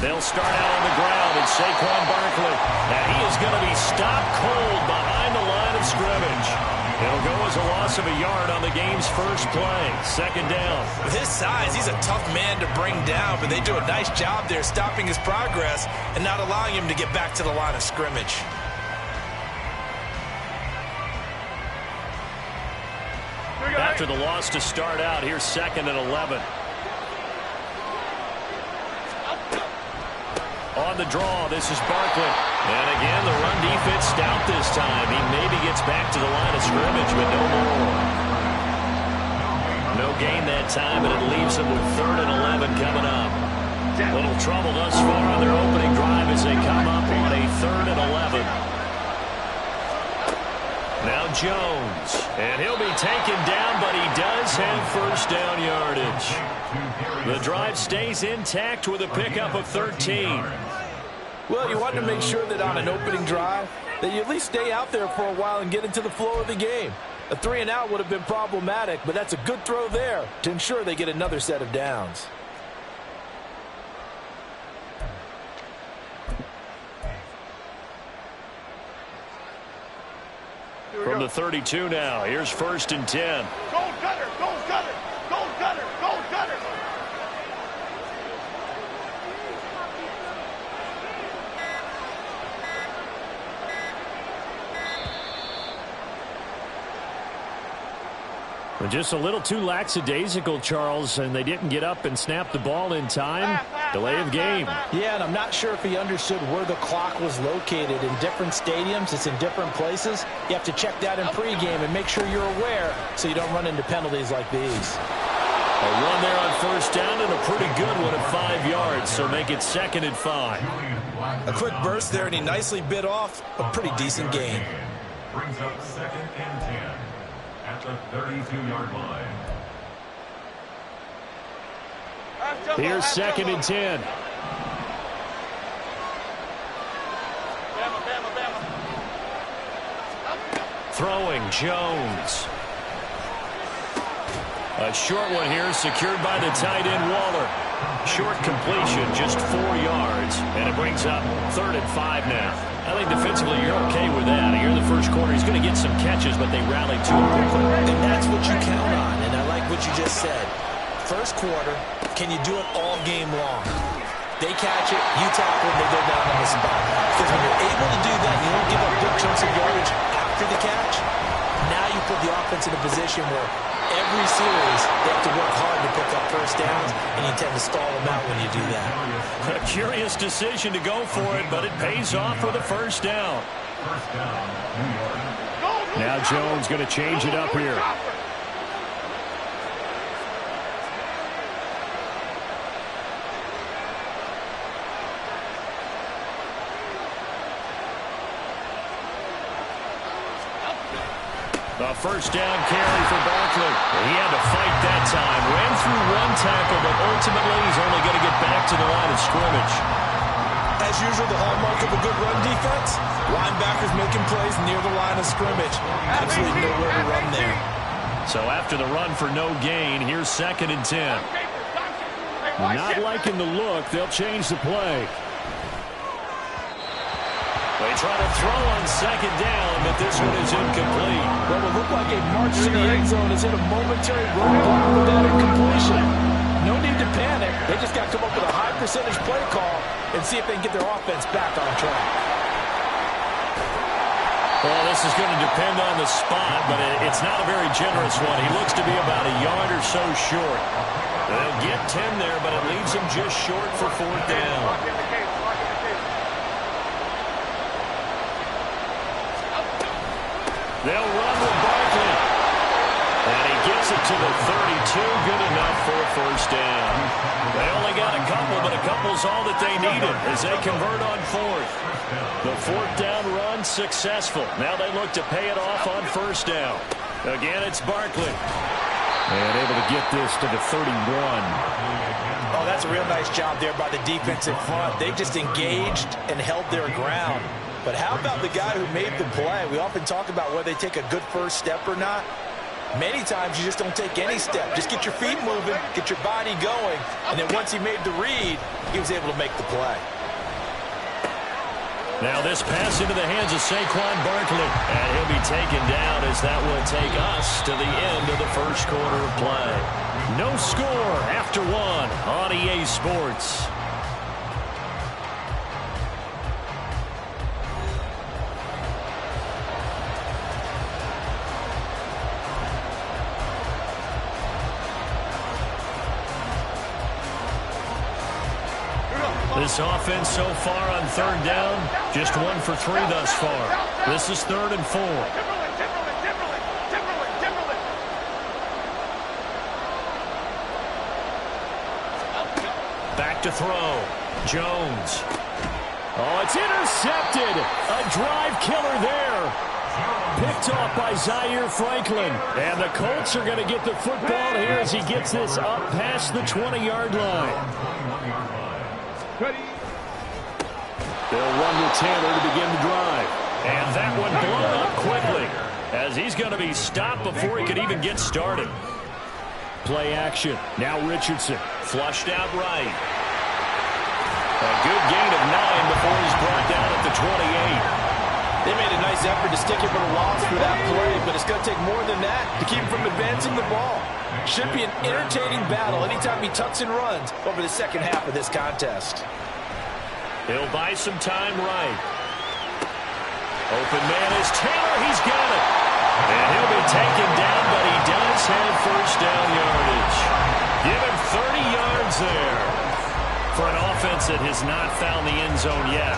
They'll start out on the ground, and Saquon Barkley. And he is going to be stopped cold behind the line of scrimmage. It'll go as a loss of a yard on the game's first play. Second down. With his size, he's a tough man to bring down, but they do a nice job there stopping his progress and not allowing him to get back to the line of scrimmage. After the loss to start out, here's 2nd and 11. On the draw, this is Barkley. And again, the run defense stout this time. He maybe gets back to the line of scrimmage, but no more. No gain that time, and it leaves them with 3rd and 11 coming up. Little trouble thus far on their opening drive as they come up on a 3rd and 11. Now Jones, and he'll be taken down, but he does have first down yardage. The drive stays intact with a pickup of 13. Well, you want to make sure that on an opening drive that you at least stay out there for a while and get into the flow of the game. A 3-and-out would have been problematic, but that's a good throw there to ensure they get another set of downs. From the 32 now, here's 1st and 10. Go Cutter, go Cutter, go Cutter, go Cutter. Just a little too lackadaisical, Charles, and they didn't get up and snap the ball in time. Delay of game. Yeah, and I'm not sure if he understood where the clock was located. In different stadiums, it's in different places. You have to check that in pregame and make sure you're aware so you don't run into penalties like these. A run there on 1st down and a pretty good one at 5 yards, so make it 2nd and 5. A quick burst there, and he nicely bit off a pretty decent gain. Brings up 2nd and 10 at the 32-yard line. Here's 2nd and 10. Throwing, Jones. A short one here, secured by the tight end, Waller. Short completion, just 4 yards, and it brings up 3rd and 5 now. I think defensively you're okay with that. Here in the first quarter, he's going to get some catches, but they rallied to him quickly. And that's what you count on, and I like what you just said. First quarter, can you do it all game long? They catch it, you tackle, and they go down on the spot. Because when you're able to do that, you don't give up big chunks of yardage after the catch. Now you put the offense in a position where every series they have to work hard to pick up first downs, and you tend to stall them out when you do that. A curious decision to go for it, but it pays off for the first down. Now Jones going to change it up here. A first down carry for Barkley. He had to fight that time. Ran through one tackle, but ultimately he's only going to get back to the line of scrimmage. As usual, the hallmark of a good run defense, linebackers making plays near the line of scrimmage. Absolutely nowhere to run there. So after the run for no gain, here's 2nd and 10. Not liking the look. They'll change the play. They try to throw on 2nd down, but this one is incomplete. Well, it looked like a march to the end zone has hit a momentary roadblock with that incompletion. No need to panic. They just got to come up with a high percentage play call and see if they can get their offense back on track. Well, this is going to depend on the spot, but it's not a very generous one. He looks to be about a yard or so short. They'll get 10 there, but it leaves him just short for 4th down. They'll run with Barkley. And he gets it to the 32. Good enough for a first down. They only got a couple, but a couple's all that they needed as they convert on 4th. The 4th down run successful. Now they look to pay it off on 1st down. Again, it's Barkley. And able to get this to the 31. Oh, that's a real nice job there by the defense in front. They just engaged and held their ground. But how about the guy who made the play? We often talk about whether they take a good first step or not. Many times you just don't take any step. Just get your feet moving, get your body going, and then once he made the read, he was able to make the play. Now this pass into the hands of Saquon Barkley. And he'll be taken down as that will take us to the end of the first quarter of play. No score after one on EA Sports. This offense so far on third down, just 1 for 3 thus far. This is 3rd and 4. Back to throw. Jones. Oh, it's intercepted. A drive killer there. Picked off by Zaire Franklin. And the Colts are going to get the football here as he gets this up past the 20-yard line. They'll run with Taylor to begin the drive. And that one blown up quickly as he's going to be stopped before he could even get started. Play action. Now Richardson. Flushed out right. A good gain of 9 before he's brought down at the 28. They made a nice effort to stick him with a loss for that play, but it's going to take more than that to keep him from advancing the ball. Should be an entertaining battle anytime he tucks and runs over the second half of this contest. He'll buy some time right. Open man is Taylor. He's got it. And he'll be taken down, but he does have first down yardage. Give him 30 yards there. For an offense that has not found the end zone yet,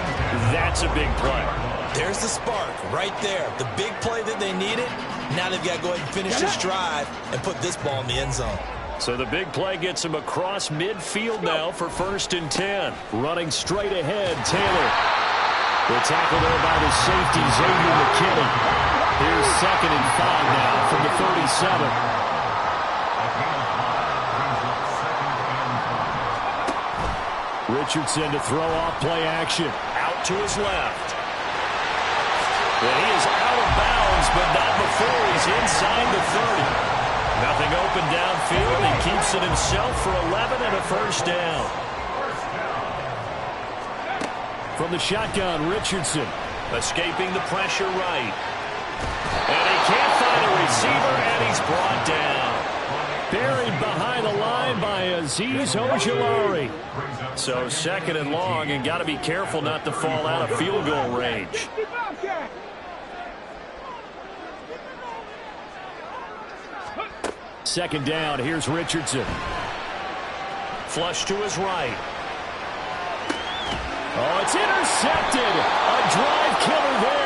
that's a big play. There's the spark right there. The big play that they needed. Now they've got to go ahead and finish this drive and put this ball in the end zone. So the big play gets him across midfield now for 1st and 10. Running straight ahead, Taylor. The tackle there by the safety, Xavier McKinney. Here's 2nd and 5 now from the 37. Richardson to throw off play action. Out to his left. Well, he is out of bounds, but not before he's inside the 30. Nothing open downfield. He keeps it himself for 11 and a first down. From the shotgun, Richardson. Escaping the pressure right. And he can't find a receiver, and he's brought down. Buried behind the line by Azeez Ojulari. So 2nd and long, and got to be careful not to fall out of field goal range. Second down, here's Richardson. Flush to his right. Oh, it's intercepted. A drive killer there.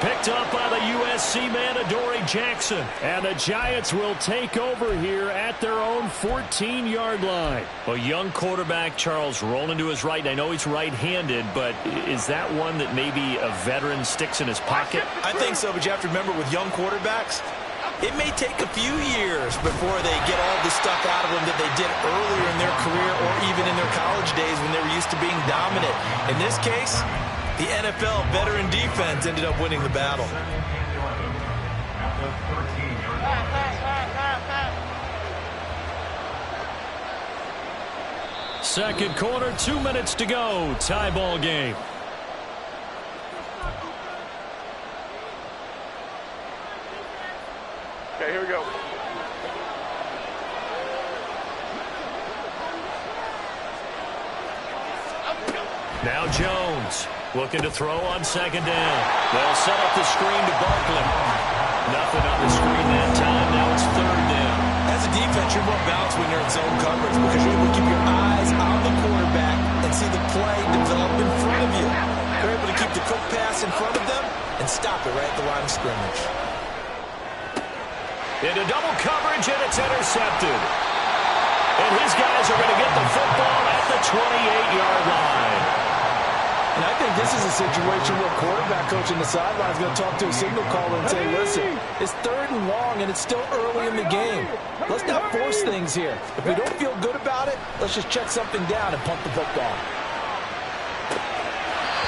Picked up by the USC man, Adoree Jackson. And the Giants will take over here at their own 14-yard line. A young quarterback, Charles, rolling to his right. I know he's right-handed, but is that one that maybe a veteran sticks in his pocket? I think so, but you have to remember with young quarterbacks, it may take a few years before they get all the stuff out of them that they did earlier in their career or even in their college days when they were used to being dominant. In this case, the NFL veteran defense ended up winning the battle. Second quarter, 2 minutes to go. Tie ball game. Okay, here we go. Now Jones looking to throw on 2nd down. They'll set up the screen to Barkley. Nothing on the screen that time. Now it's 3rd down. As a defense, you're more balanced when you're in zone coverage because you're able to keep your eyes on the quarterback and see the play develop in front of you. You're able to keep the quick pass in front of them and stop it right at the line of scrimmage. Into double coverage, and it's intercepted. And his guys are going to get the football at the 28-yard line. And I think this is a situation where quarterback coach on the sideline is going to talk to a signal caller and say, listen, it's 3rd and long, and it's still early in the game. Let's not force things here. If we don't feel good about it, let's just check something down and punt the football.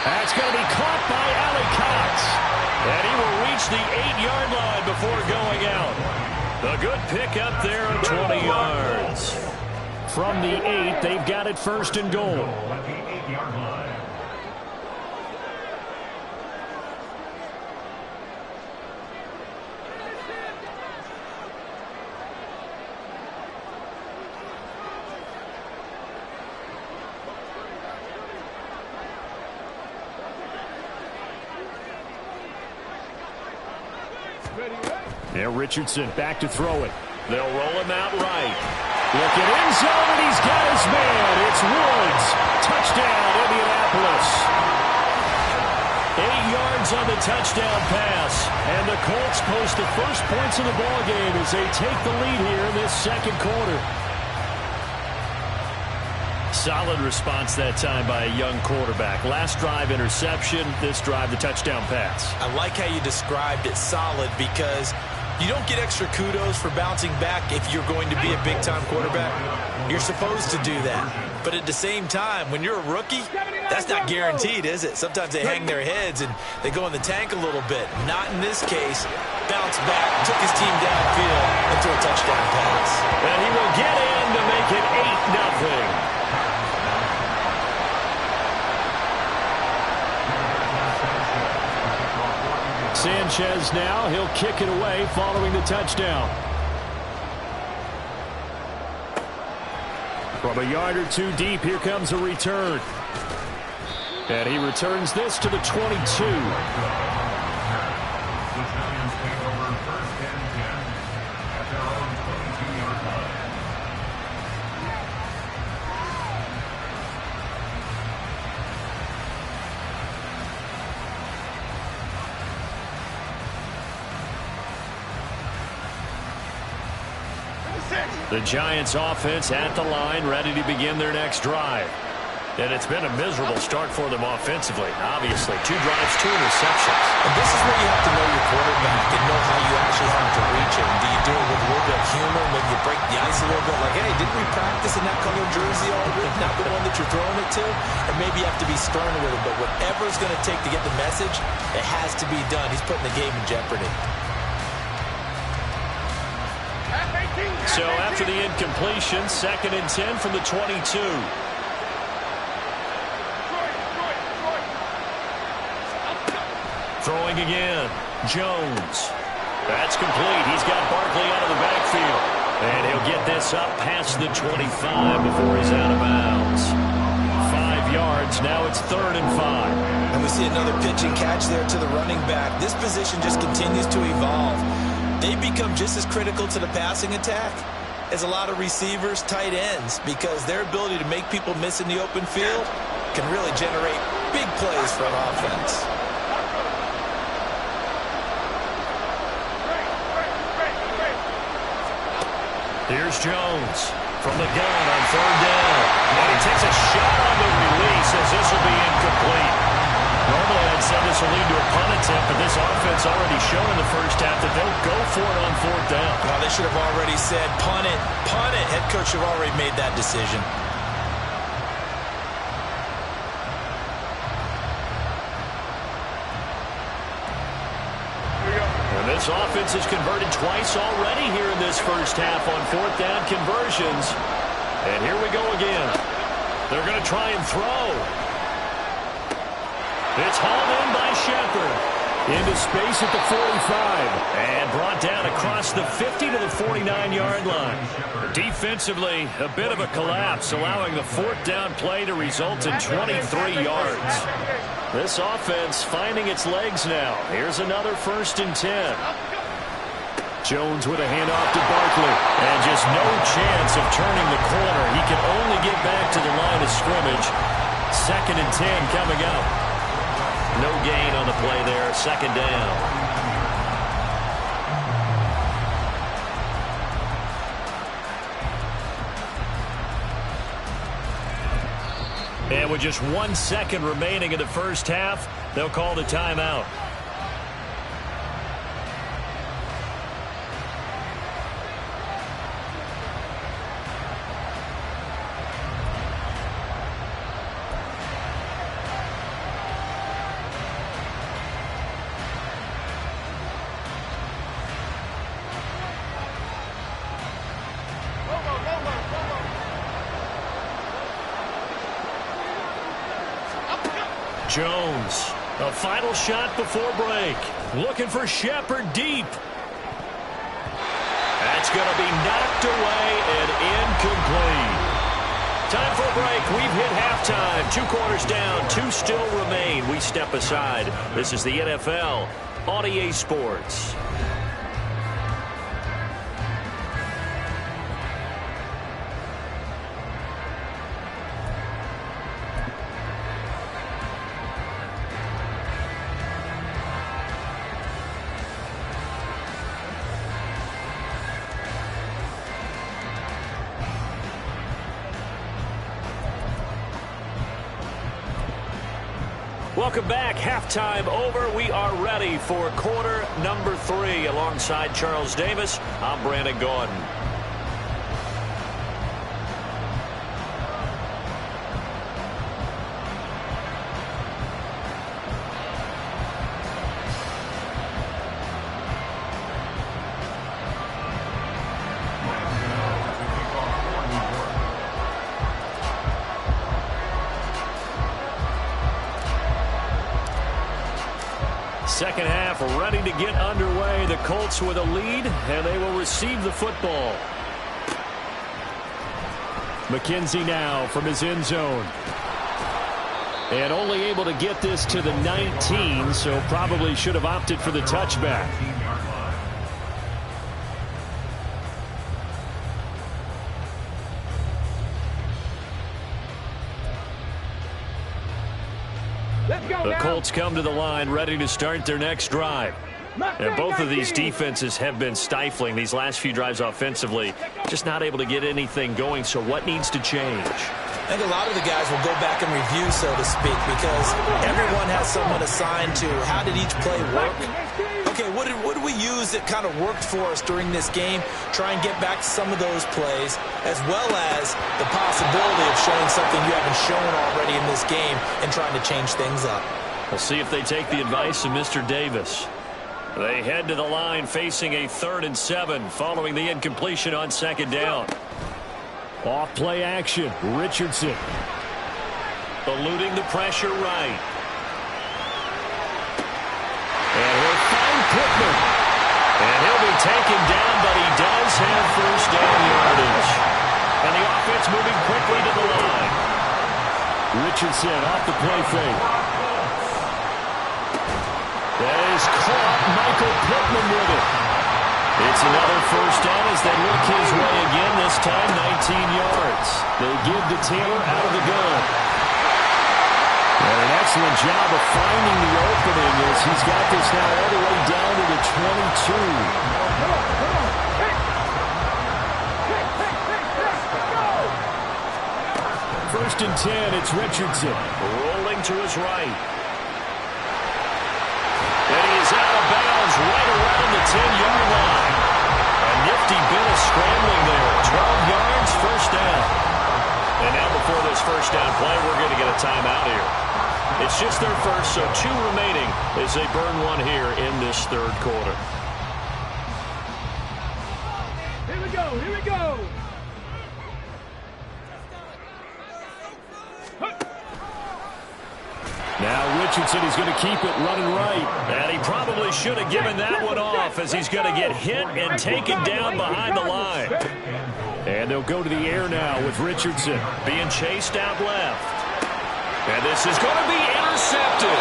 That's going to be caught by Allie Cox. And he will reach the 8-yard line before going out. A good pick up there of 20 yards. From the 8, they've got it first and goal. At the 8-yard line. Now Richardson back to throw it. They'll roll him out right. Look at end zone, and he's got his man. It's Woods. Touchdown, Indianapolis. 8 yards on the touchdown pass. And the Colts post the first points of the ballgame as they take the lead here in this second quarter. Solid response that time by a young quarterback. Last drive, interception. This drive, the touchdown pass. I like how you described it, solid, because you don't get extra kudos for bouncing back if you're going to be a big-time quarterback. You're supposed to do that. But at the same time, when you're a rookie, that's not guaranteed, is it? Sometimes they hang their heads and they go in the tank a little bit. Not in this case. Bounced back, took his team downfield, and threw a touchdown pass. And he will get in to make it 8-0. Sanchez now, he'll kick it away following the touchdown. From a yard or two deep, here comes a return. And he returns this to the 22. The Giants take over first and 10 at their own 22-yard line. The Giants offense at the line, ready to begin their next drive. And it's been a miserable start for them offensively, obviously. 2 drives, 2 interceptions. And this is where you have to know your quarterback and know how you actually have to reach him. Do you do it with a little bit of humor, maybe you break the ice a little bit, like, hey, didn't we practice in that color jersey all week, not the one that you're throwing it to? Or maybe you have to be stern with it, but whatever it's going to take to get the message, it has to be done. He's putting the game in jeopardy. So after the incompletion, 2nd and 10 from the 22. Throwing again. Jones. That's complete. He's got Barkley out of the backfield. And he'll get this up past the 25 before he's out of bounds. 5 yards. Now it's 3rd and 5. And we see another pitch and catch there to the running back. This position just continues to evolve. They become just as critical to the passing attack as a lot of receivers, tight ends, because their ability to make people miss in the open field can really generate big plays for an offense. Here's Jones from the gun on 3rd down. And he takes a shot on the release as this will be incomplete. Normally I'd say this will lead to a punt attempt, but this offense already showed in the first half that they'll go for it on 4th down. Well, they should have already said, punt it, punt it. Head coach should have already made that decision. And this offense has converted twice already here in this first half on 4th down conversions. And here we go again. They're going to try and throw. It's hauled in by Shepard. Into space at the 45. And brought down across the 50 to the 49-yard line. Defensively, a bit of a collapse, allowing the 4th down play to result in 23 yards. This offense finding its legs now. Here's another 1st and 10. Jones with a handoff to Barkley. And just no chance of turning the corner. He can only get back to the line of scrimmage. 2nd and 10 coming up. No gain on the play there. 2nd down. And with just 1 second remaining in the first half, they'll call the timeout. Jones. A final shot before break. Looking for Shepard deep. That's going to be knocked away and incomplete. Time for a break. We've hit halftime. 2 quarters down. 2 still remain. We step aside. This is the NFL on EA Sports. Welcome back. Halftime over. We are ready for quarter number 3. Alongside Charles Davis, I'm Brandon Gaudin. Second half ready to get underway. The Colts with a lead, and they will receive the football. McKenzie now from his end zone. And only able to get this to the 19, so probably should have opted for the touchback. The Colts come to the line ready to start their next drive. And both of these defenses have been stifling these last few drives offensively. Just not able to get anything going, so what needs to change? I think a lot of the guys will go back and review, so to speak, because everyone has someone assigned to how did each play work. Okay, what did we use that kind of worked for us during this game? Try and get back to some of those plays, as well as the possibility of showing something you haven't shown already in this game and trying to change things up. We'll see if they take the advice of Mr. Davis. They head to the line facing a 3rd and 7 following the incompletion on 2nd down. Off play action. Richardson eluding the pressure right. And he'll find Pittman. And he'll be taken down, but he does have first down yardage. And the offense moving quickly to the line. Richardson off the play fake. That is caught. Michael Pittman with it. It's another first down as they look his way again, this time 19 yards. They give to Taylor out of the gun. And an excellent job of finding the opening as he's got this now all the way down to the 22. First and 10, it's Richardson. Rolling to his right. And he is out of bounds right around the 10-yard line. A nifty bit of scrambling there. 12 yards, first down. And now before this first down play, we're going to get a timeout here. It's just their first, so 2 remaining as they burn one here in this 3rd quarter. Here we go, here we go. Now Richardson is going to keep it running right. And he probably should have given that one off as he's going to get hit and taken down behind the line. And they'll go to the air now with Richardson being chased out left. And this is going to be intercepted.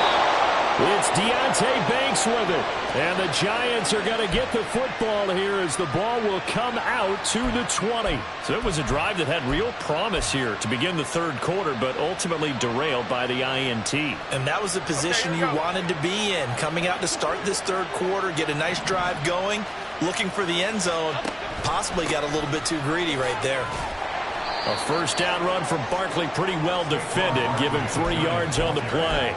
It's Deonte Banks with it. And the Giants are going to get the football here as the ball will come out to the 20. So it was a drive that had real promise here to begin the 3rd quarter, but ultimately derailed by the INT. And that was the position you wanted to be in. Coming out to start this 3rd quarter, get a nice drive going, looking for the end zone. Possibly got a little bit too greedy right there. A first down run from Barkley, pretty well defended, giving 3 yards on the play.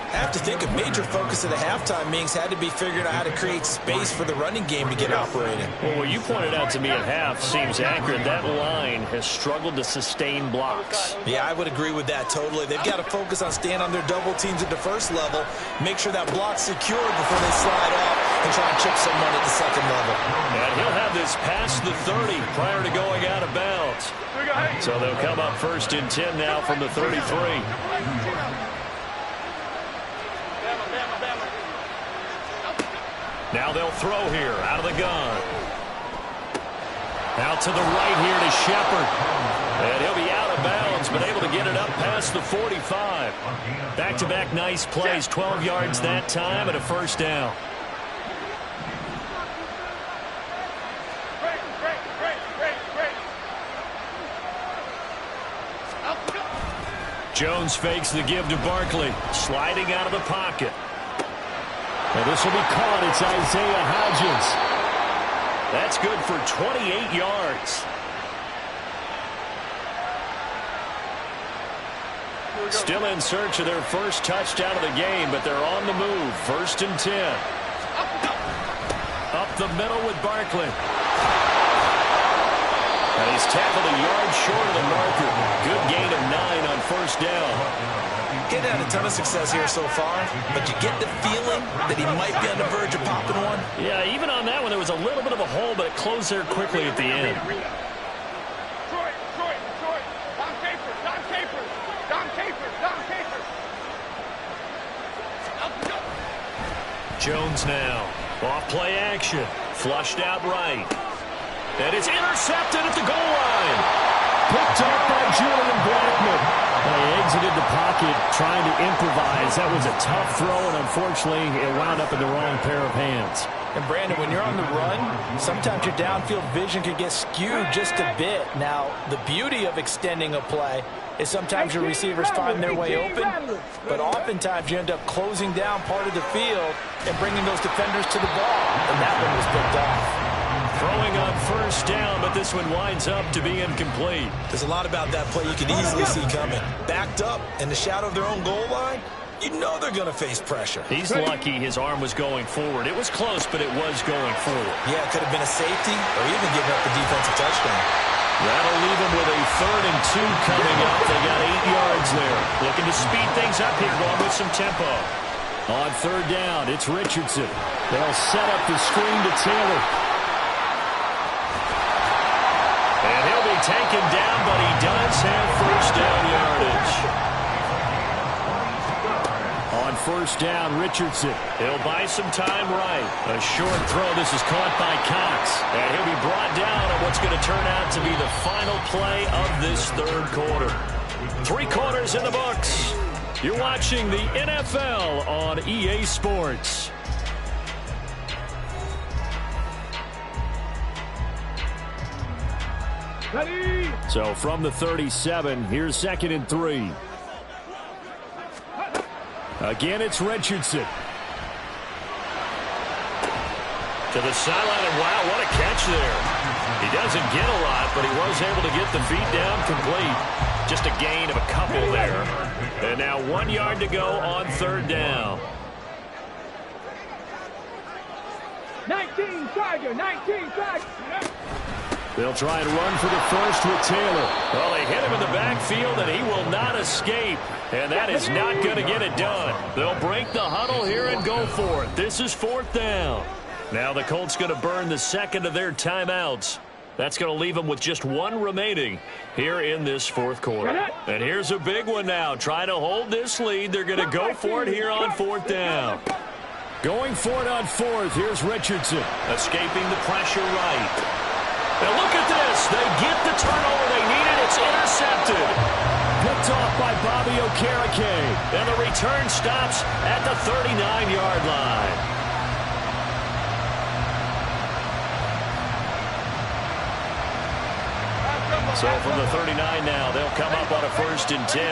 I have to think a major focus of the halftime meetings had to be figuring out how to create space for the running game to get operating. Well, what you pointed out to me at half seems accurate. That line has struggled to sustain blocks. Yeah, I would agree with that totally. They've got to focus on staying on their double teams at the first level, make sure that block's secured before they slide off and try and chip someone at the 2nd level. And he'll have this past the 30 prior to going out of bounds. So they'll come up first and 10 now from the 33. Now they'll throw here out of the gun. Out to the right here to Shepard. And he'll be out of bounds, but able to get it up past the 45. Back-to-back nice plays, 12 yards that time and a first down. Jones fakes the give to Barkley, sliding out of the pocket. And this will be caught. It's Isaiah Hodgins. That's good for 28 yards. Still in search of their first touchdown of the game, but they're on the move. 1st and 10. Up the middle with Barkley. And he's tackled a yard short of the marker. Good gain of 9 on 1st down. Getting had a ton of success here so far, but you get the feeling that he might be on the verge of popping one. Yeah, even on that one, there was a little bit of a hole, but it closed there quickly at the end. Troy. Don Capers. Jones now. Off play action. Flushed out right. And it's intercepted at the goal line. Picked up by Julian Blackmon. He exited the pocket trying to improvise. That was a tough throw, and unfortunately, it wound up in the wrong pair of hands. And Brandon, when you're on the run, sometimes your downfield vision can get skewed just a bit. Now, the beauty of extending a play is sometimes your receivers find their way open, but oftentimes you end up closing down part of the field and bringing those defenders to the ball, and that one was picked off. Throwing on 1st down, but this one winds up to be incomplete. There's a lot about that play you can easily see coming. Backed up in the shadow of their own goal line, you know they're going to face pressure. He's lucky his arm was going forward. It was close, but it was going forward. Yeah, it could have been a safety or even giving up the defensive touchdown. That'll leave them with a 3rd and 2 coming up. They got 8 yards there. Looking to speed things up here, going with some tempo. On 3rd down, it's Richardson. They'll set up the screen to Taylor. And he'll be taken down, but he does have 1st down yardage. On 1st down, Richardson. He'll buy some time right. A short throw. This is caught by Cox. And he'll be brought down on what's going to turn out to be the final play of this 3rd quarter. 3 quarters in the books. You're watching the NFL on EA Sports. So from the 37, here's 2nd and 3. Again, it's Richardson. To the sideline, and wow, what a catch there. He doesn't get a lot, but he was able to get the feet down complete. Just a gain of a couple there. And now 1 yard to go on 3rd down. 19 Tiger. They'll try and run for the first with Taylor. Well, they hit him in the backfield, and he will not escape. And that is not going to get it done. They'll break the huddle here and go for it. This is 4th down. Now the Colts going to burn the 2nd of their timeouts. That's going to leave them with just 1 remaining here in this 4th quarter. And here's a big one now. Trying to hold this lead. They're going to go for it here on 4th down. Going for it on 4th. Here's Richardson. Escaping the pressure right. Now look at this. They get the turnover they needed. It's intercepted. Picked off by Bobby Okereke. And the return stops at the 39-yard line. So from the 39 now, they'll come up on a 1st and 10.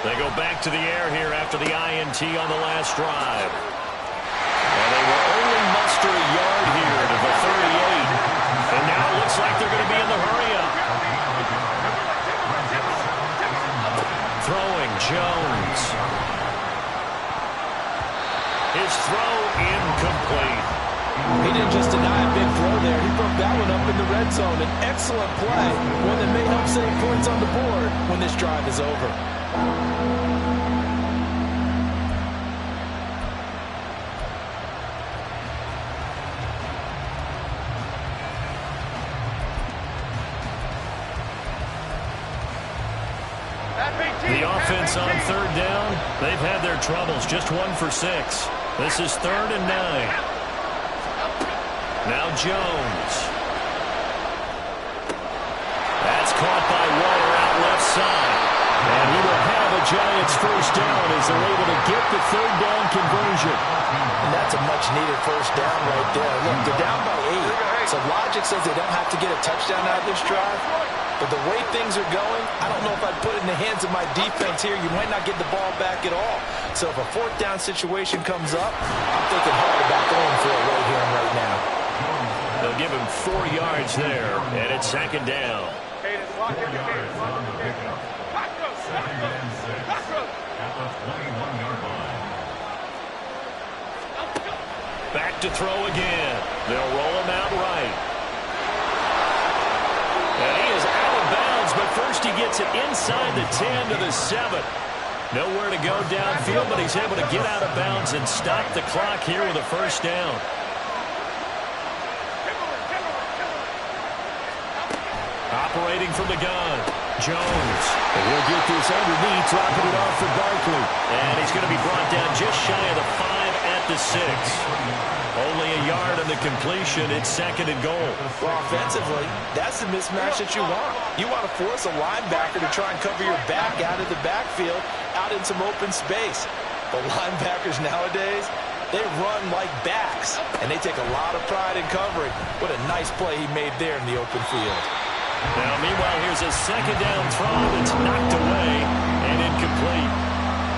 They go back to the air here after the INT on the last drive. And they will only muster a yard here to the 38. And now it looks like they're going to be in the hurry-up. Throwing Jones. His throw incomplete. He didn't just deny a big throw there. He broke that one up in the red zone. An excellent play. One that may help save points on the board when this drive is over. The offense on 3rd down, they've had their troubles. Just 1 for 6. This is 3rd and 9. Now Jones. That's caught by Waller out left side. And he will have a Giants first down as they're able to get the 3rd down conversion. And that's a much-needed first down right there. Look, they're down by 8. So logic says they don't have to get a touchdown out of this drive. But the way things are going, I don't know if I'd put it in the hands of my defense here. You might not get the ball back at all. So if a 4th down situation comes up, I'm thinking hard about going for it right here and right now. They'll give him 4 yards there, and it's 2nd down. Back to throw again. They'll roll him out right. And he is out of bounds, but first he gets it inside the 10 to the 7. Nowhere to go downfield, but he's able to get out of bounds and stop the clock here with a first down. Operating from the gun, Jones. And he'll get this underneath, dropping it off for Barkley. And he's going to be brought down just shy of the 5 at the 6. Only a yard on the completion. It's 2nd and goal. Well, offensively, that's the mismatch that you want. You want to force a linebacker to try and cover your back out of the backfield, out in some open space. But linebackers nowadays, they run like backs, and they take a lot of pride in covering. What a nice play he made there in the open field. Now, meanwhile, here's a 2nd down throw that's knocked away and incomplete.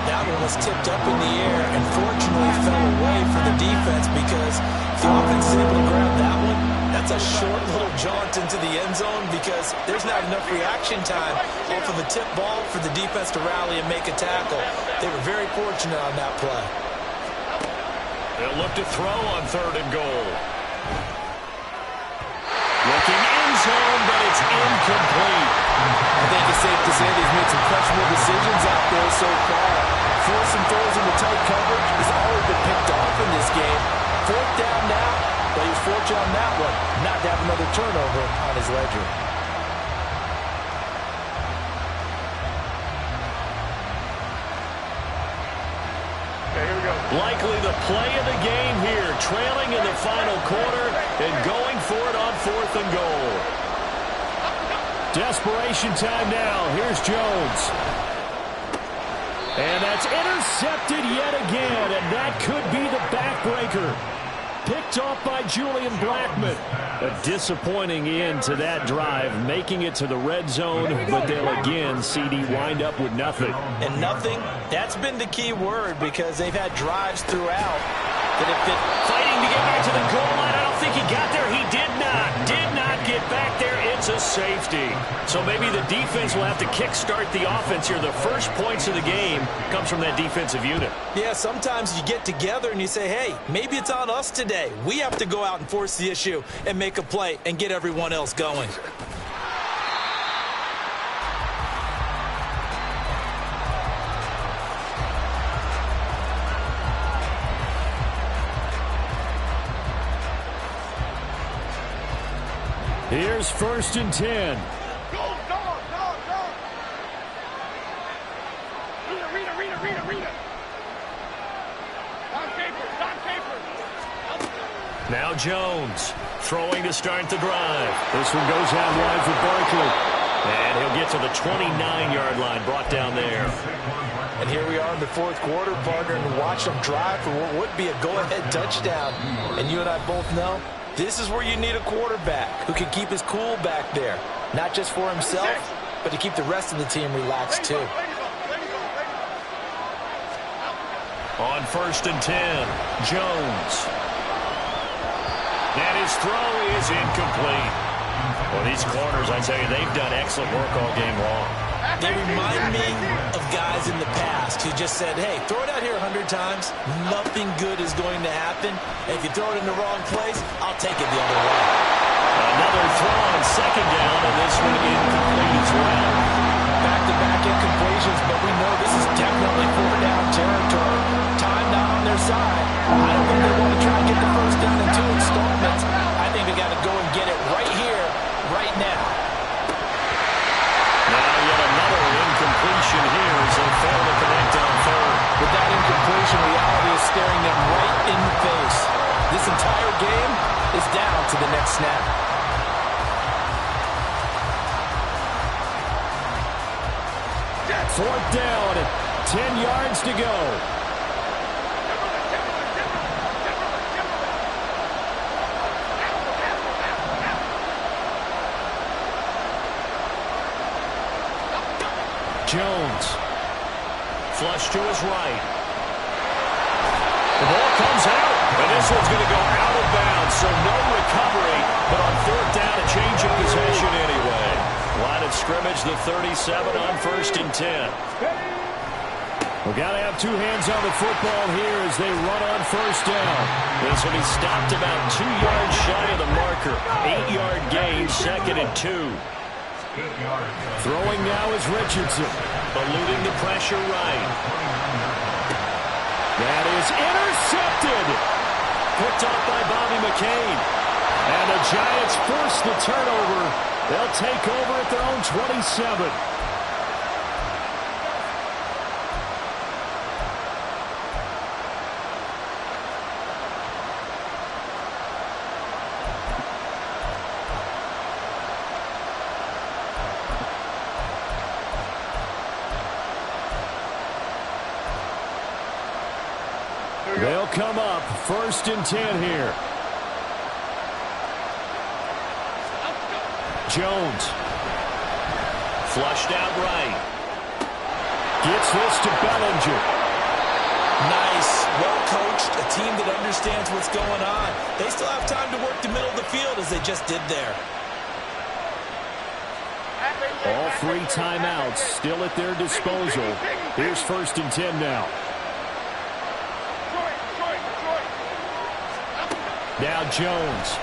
That one was tipped up in the air and fortunately fell away for the defense because if the offense is able to grab that one, that's a short little jaunt into the end zone because there's not enough reaction time off of the tip ball for the defense to rally and make a tackle. They were very fortunate on that play. They'll look to throw on 3rd and goal. Looking end zone, but it's incomplete. I think it's safe to say they've made some questionable decisions out there so far. Forcing throws into tight coverage has always been picked off in this game. 4th down now, but he was fortunate on that one, not to have another turnover on his ledger. Likely the play of the game here, trailing in the final quarter and going for it on 4th and goal. Desperation time now. Here's Jones. And that's intercepted yet again, and that could be the backbreaker. Picked off by Julian Blackmon. A disappointing end to that drive, making it to the red zone, but they'll again, CD, wind up with nothing. And nothing, that's been the key word because they've had drives throughout that have been Fighting to get back to the goal line. I don't think he got there. He did not get back there. It's a safety. So maybe the defense will have to kickstart the offense here. The first points of the game comes from that defensive unit. Yeah, sometimes you get together and you say, hey, maybe it's on us today. We have to go out and force the issue and make a play and get everyone else going. Here's 1st and 10. Go, dog. Read. Don Capers. Now Jones throwing to start the drive. This one goes out wide for Barkley. And he'll get to the 29-yard line, brought down there. And here we are in the 4th quarter, partner, and watch them drive for what would be a go-ahead touchdown. And you and I both know this is where you need a quarterback who can keep his cool back there, not just for himself, but to keep the rest of the team relaxed too. On 1st and 10, Jones. And his throw is incomplete. Well, these corners, I tell you, they've done excellent work all game long. They remind me of guys in the past who just said, hey, throw it out here 100 times. Nothing good is going to happen. And if you throw it in the wrong place, I'll take it the other way. Another throw on 2nd down, and this one incomplete as well. Back-to-back incompletions, but we know this is definitely 4th-down territory. Time not on their side. I don't think they want to try and get the first down in 2 installments. I think they got to go and get it right here, right now. Now yet another incompletion here as they fail to connect on 3rd. With that incompletion, reality is staring them right game is down to the next snap. Fourth down, 10 yards to go. Jones. Flush to his right. The ball comes out, and this one's going to go out of bounds, so no recovery, but on fourth down, a change of possession anyway. Line of scrimmage, the 37 on 1st and 10. We've got to have two hands on the football here as they run on 1st down. This will be stopped about 2 yards shy of the marker. 8-yard gain, 2nd and 2. Throwing now is Richardson. Eluding the pressure right. That is intercepted. Picked off by Bobby McCain. And the Giants force the turnover. They'll take over at their own 27. They'll come up 1st and 10 here. Jones. Flushed out right. Gets this to Bellinger. Nice, well coached, a team that understands what's going on. They still have time to work the middle of the field as they just did there. All 3 timeouts still at their disposal. Here's 1st and 10 now. Now Jones.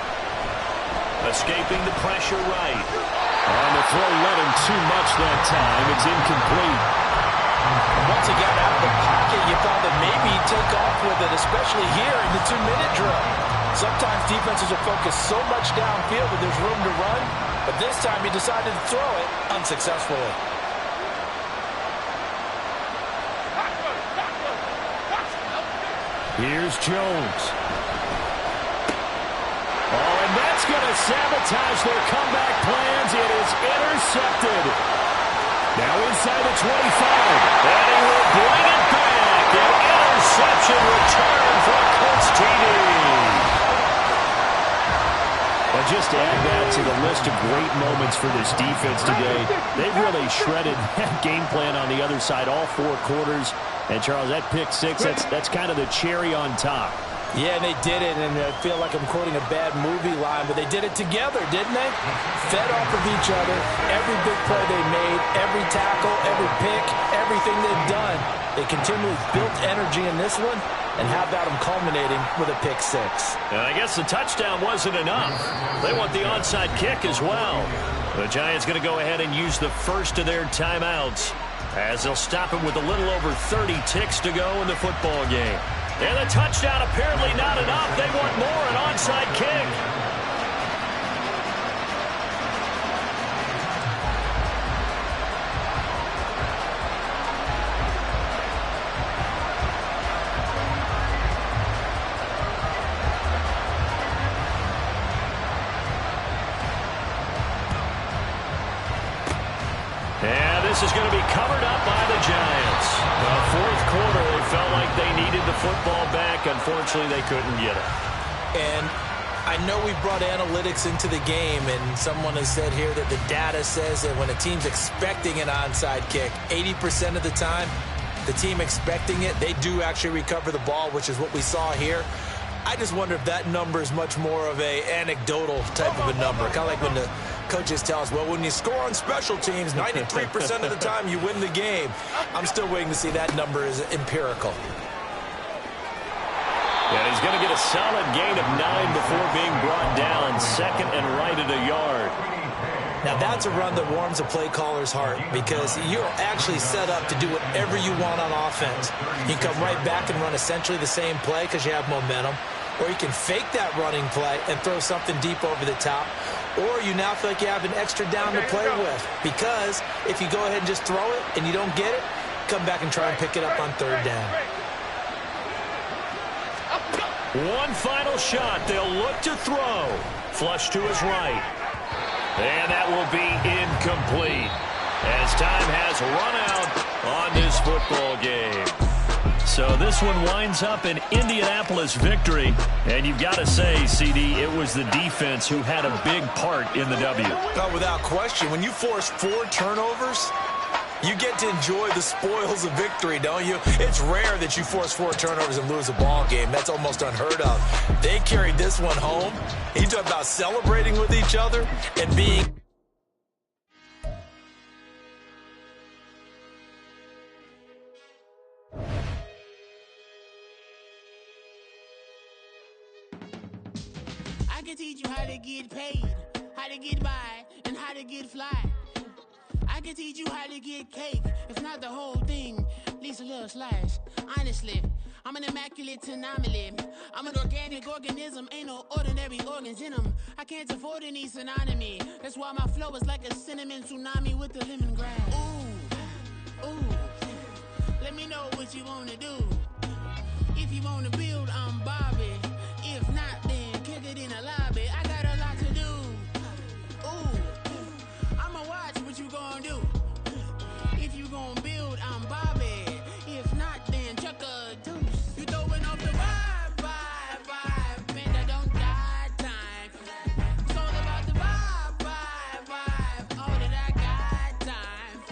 Escaping the pressure right. And the throw led him too much that time. It's incomplete. Once he got out of the pocket, you thought that maybe he'd take off with it, especially here in the 2-minute drill. Sometimes defenses will focus so much downfield that there's room to run, but this time he decided to throw it unsuccessfully. Here's Jones. Oh, and that's going to sabotage their comeback plans. It is intercepted. Now inside the 25. And he will bring it back. An interception return for Colts TD. And just to add that to the list of great moments for this defense today, they've really shredded that game plan on the other side all 4 quarters. And, Charles, that pick 6, that's kind of the cherry on top. Yeah, they did it, and I feel like I'm quoting a bad movie line, but they did it together, didn't they? Fed off of each other, every big play they made, every tackle, every pick, everything they've done. They continually built energy in this one, and how about them culminating with a pick 6? And I guess the touchdown wasn't enough. They want the onside kick as well. The Giants going to go ahead and use the first of their timeouts as they'll stop him with a little over 30 ticks to go in the football game. And the touchdown apparently not enough. They want more, an onside kick. And this is going to be covered up by the Giants. Fourth quarter, they felt like they needed the football back. Unfortunately, they couldn't get it. And I know we brought analytics into the game, and someone has said here that the data says that when a team's expecting an onside kick, 80% of the time, the team expecting it, they do actually recover the ball, which is what we saw here. I just wonder if that number is much more of a anecdotal type of a number. Kind of like when the coaches tell us, well, when you score on special teams, 93% of the time you win the game. I'm still waiting to see that number is empirical. And he's going to get a solid gain of 9 before being brought down. 2nd and right at a yard. Now, that's a run that warms a play caller's heart because you're actually set up to do whatever you want on offense. You can come right back and run essentially the same play because you have momentum, or you can fake that running play and throw something deep over the top, or you now feel like you have an extra down to play with because if you go ahead and just throw it and you don't get it, come back and try and pick it up on 3rd down. One final shot. They'll look to throw. Flush to his right. And that will be incomplete as time has run out on this football game. So this one winds up an Indianapolis victory. And you've got to say, CD, it was the defense who had a big part in the W. Oh, without question. When you force 4 turnovers, you get to enjoy the spoils of victory, don't you? It's rare that you force 4 turnovers and lose a ball game. That's almost unheard of. They carried this one home. You talk about celebrating with each other and being... I can teach you how to get paid, how to get by, and how to get fly. I can teach you how to get cake, if not the whole thing, at least a little slice. Honestly, I'm an immaculate anomaly. I'm an organic organism, ain't no ordinary organs in them. I can't afford any synonymy. That's why my flow is like a cinnamon tsunami with the lemongrass. Ooh, ooh, let me know what you wanna do. If you wanna build, I'm Bobby. If not, then kick it in the lobby. I got a lot to do. Ooh, I'ma watch what you gon' do. If you gon' build, I'm Bobby. If not, then chuck a deuce. You throwing off the vibe. Man, I don't got time. It's all about the vibe. All that I got time.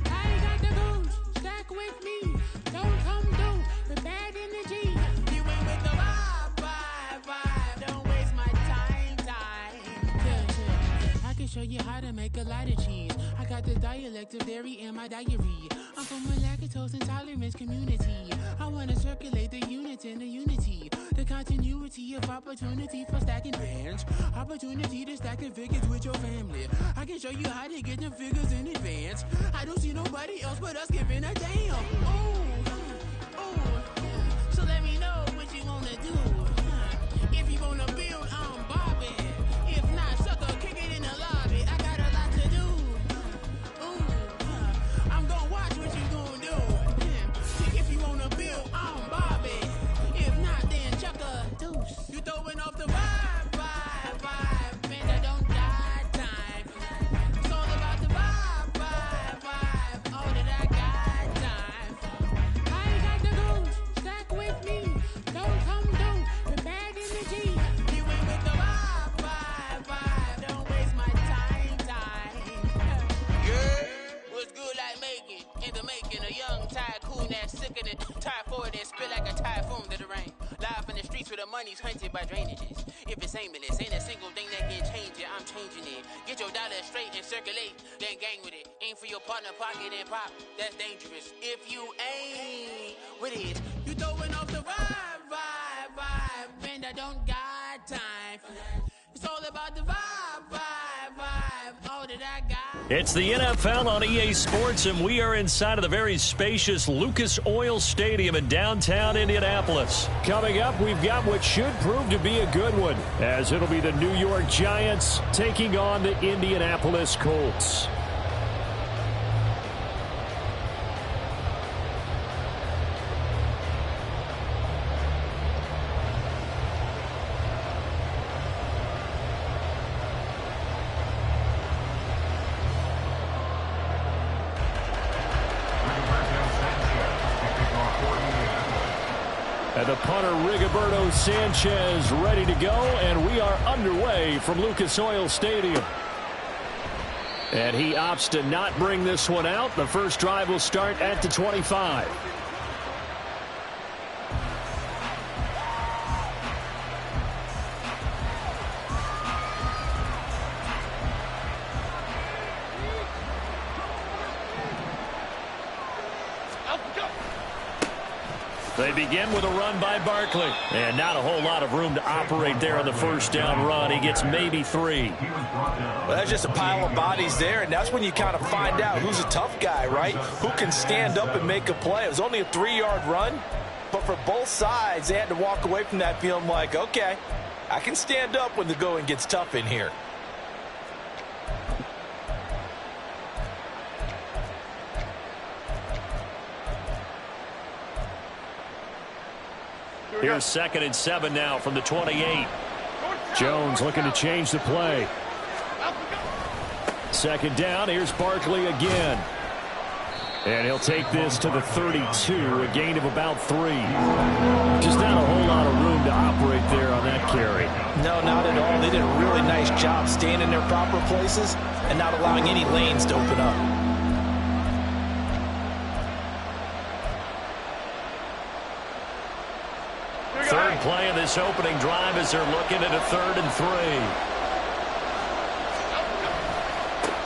I ain't got the goose. Stack with me. Don't come through the bad energy. You ain't with the vibe. Don't waste my time. Yeah. I can show you how to make a lot of cheese. I got the dialect of dairy in my diary. I'm from a lactose intolerance community. I wanna circulate the units and the unity. The continuity of opportunity for stacking bands. Opportunity to stack the figures with your family. I can show you how to get them figures in advance. I don't see nobody else but us giving a damn. Ooh. So let me know what you wanna do. If you wanna build, I'm Bobby. If not, sucker, kick it in the lobby. I got a lot to do. Ooh, I'm gonna watch what you gonna do. If you wanna build, I'm Bobby. If not, then chuck a deuce. You throwing off the vibe. Man, I don't got time. It's all about the vibe. All that I got time. I ain't got the goose. Stack with me. Don't come through the bad energy. You ain't with the vibe. Don't waste my time. Yeah, what's good like making? In the making, a young tycoon that's sickening. Typhoid and spit like a typhoon to the rain. Live in the streets where the money's hunted by drainages. If it's aimless, ain't a single thing that can change it. I'm changing it. Get your dollar straight and circulate, then gang with it. Aim for your partner, pocket and pop. That's dangerous. If you ain't with it, you throwing off the vibe. And I don't got time. It's all about the vibe. All that I got. It's the NFL on EA Sports, and we are inside of the very spacious Lucas Oil Stadium in downtown Indianapolis. Coming up, we've got what should prove to be a good one, as it'll be the New York Giants taking on the Indianapolis Colts. And the punter, Rigoberto Sanchez, ready to go, and we are underway from Lucas Oil Stadium. And he opts to not bring this one out. The first drive will start at the 25. They begin with a run by Barkley. And not a whole lot of room to operate there on the first down run. He gets maybe 3. Well, that's just a pile of bodies there, and that's when you kind of find out who's a tough guy, right? Who can stand up and make a play. It was only a 3-yard run, but for both sides, they had to walk away from that feeling like, okay, I can stand up when the going gets tough in here. Here's 2nd and 7 now from the 28. Jones looking to change the play. 2nd down. Here's Barkley again. And he'll take this to the 32, a gain of about 3. Just not a whole lot of room to operate there on that carry. No, not at all. They did a really nice job staying in their proper places and not allowing any lanes to open up. Third play of this opening drive as they're looking at a 3rd and 3.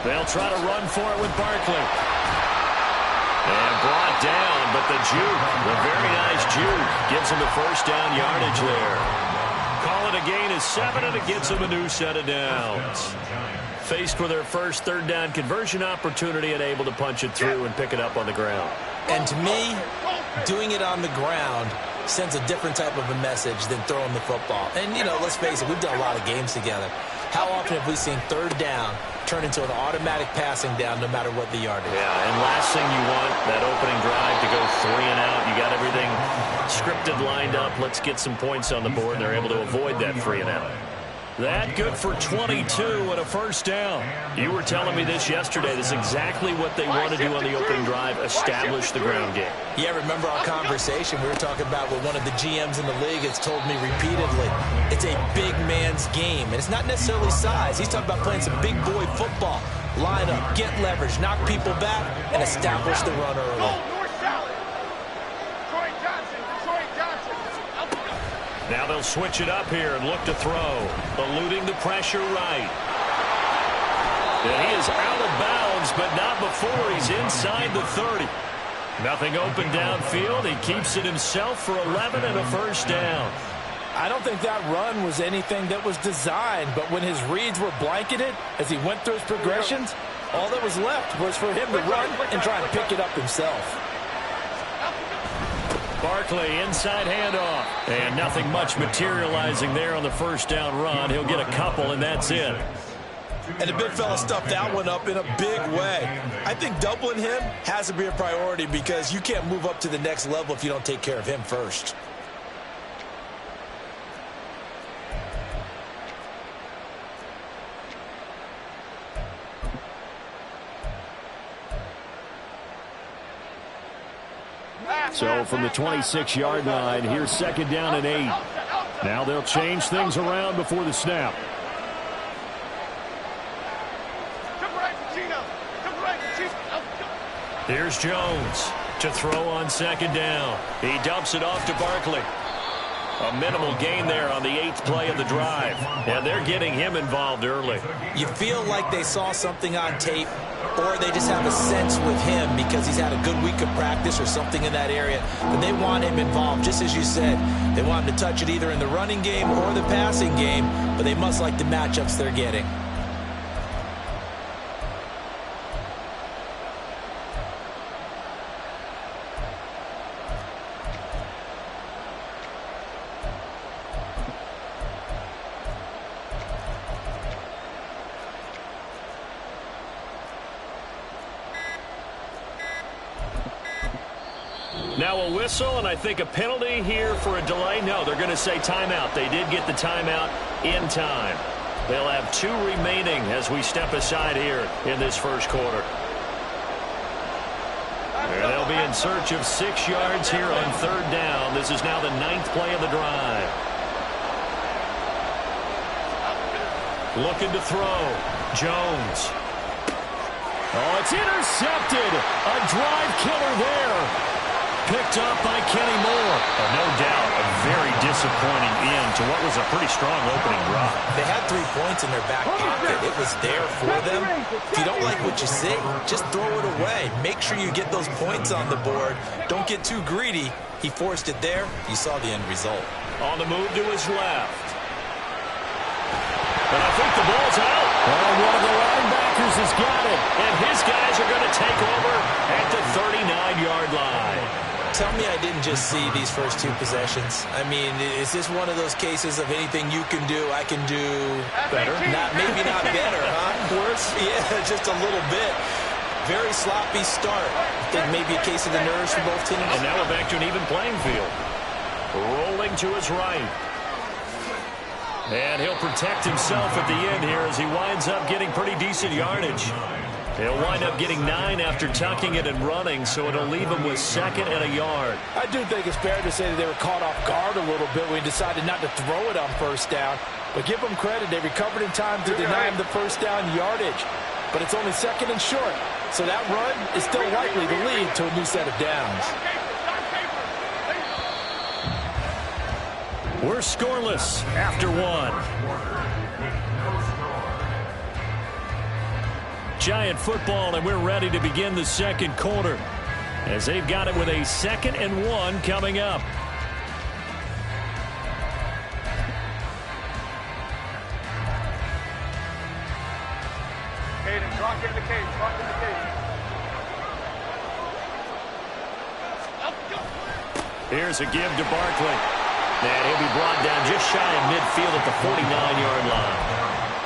They'll try to run for it with Barkley. And brought down, but the juke, the very nice juke, gives him the first down yardage there. Call it a gain of 7, and it gets him a new set of downs. Faced with their first 3rd down conversion opportunity and able to punch it through and pick it up on the ground. And to me, doing it on the ground sends a different type of a message than throwing the football. And, you know, let's face it, we've done a lot of games together. How often have we seen 3rd down turn into an automatic passing down no matter what the yard is? Yeah, and last thing you want, that opening drive to go 3 and out. You got everything scripted, lined up. Let's get some points on the board, and they're able to avoid that 3 and out. That good for 22 and a first down. You were telling me this yesterday. This is exactly what they want to do on the opening drive, establish the ground game. Yeah, remember our conversation? We were talking about what one of the GMs in the league has told me repeatedly. It's a big man's game, and it's not necessarily size. He's talking about playing some big boy football. Line up, get leverage, knock people back, and establish the run early. North Salad. Troy Johnson. Now they'll switch it up here and look to throw. Eluding the pressure right. And he is out of bounds, but not before he's inside the 30. Nothing open downfield. He keeps it himself for 11 and a first down. I don't think that run was anything that was designed, but when his reads were blanketed as he went through his progressions, all that was left was for him to run and try and pick it up himself. Barkley, inside handoff. And nothing much materializing there on the first down run. He'll get a couple, and that's it. And the big fella stuffed that one up in a big way. I think doubling him has to be a priority because you can't move up to the next level if you don't take care of him first. So from the 26-yard line, here's 2nd down and 8. Now they'll change things around before the snap. Here's Jones to throw on 2nd down. He dumps it off to Barkley. A minimal gain there on the 8th play of the drive. And they're getting him involved early. You feel like they saw something on tape, or they just have a sense with him because he's had a good week of practice or something in that area, and they want him involved. Just as you said, they want him to touch it either in the running game or the passing game, but they must like the matchups they're getting. Now a whistle, and I think a penalty here for a delay. No, they're going to say timeout. They did get the timeout in time. They'll have 2 remaining as we step aside here in this first quarter. And they'll be in search of 6 yards here on 3rd down. This is now the 9th play of the drive. Looking to throw. Jones. Oh, it's intercepted. A drive killer there. Picked up by Kenny Moore. No doubt a very disappointing end to what was a pretty strong opening drive. They had 3 points in their back pocket. It was there for them. If you don't like what you see, just throw it away. Make sure you get those points on the board. Don't get too greedy. He forced it there. You saw the end result. On the move to his left. And I think the ball's out. Well, one of the linebackers has got it. And his guys are going to take over at the 39-yard line. Tell me I didn't just see these first 2 possessions. I mean, is this one of those cases of anything you can do, I can do better? Maybe not better, huh? Worse? Yeah, just a little bit. Very sloppy start. I think maybe a case of the nerves for both teams. And now we're back to an even playing field. Rolling to his right. And he'll protect himself at the end here as he winds up getting pretty decent yardage. He'll wind up getting 9 after tucking it and running, so it'll leave him with 2nd and a yard. I do think it's fair to say that they were caught off guard a little bit when he decided not to throw it on first down. But give them credit, they recovered in time to deny him the first down yardage. But it's only 2nd and short, so that run is still likely to lead to a new set of downs. We're scoreless after 1. Giant football, and we're ready to begin the second quarter as they've got it with a 2nd and 1 coming up. Caden, rock in the cage, rock in the cage. Here's a give to Barkley. And he'll be brought down just shy of midfield at the 49-yard line.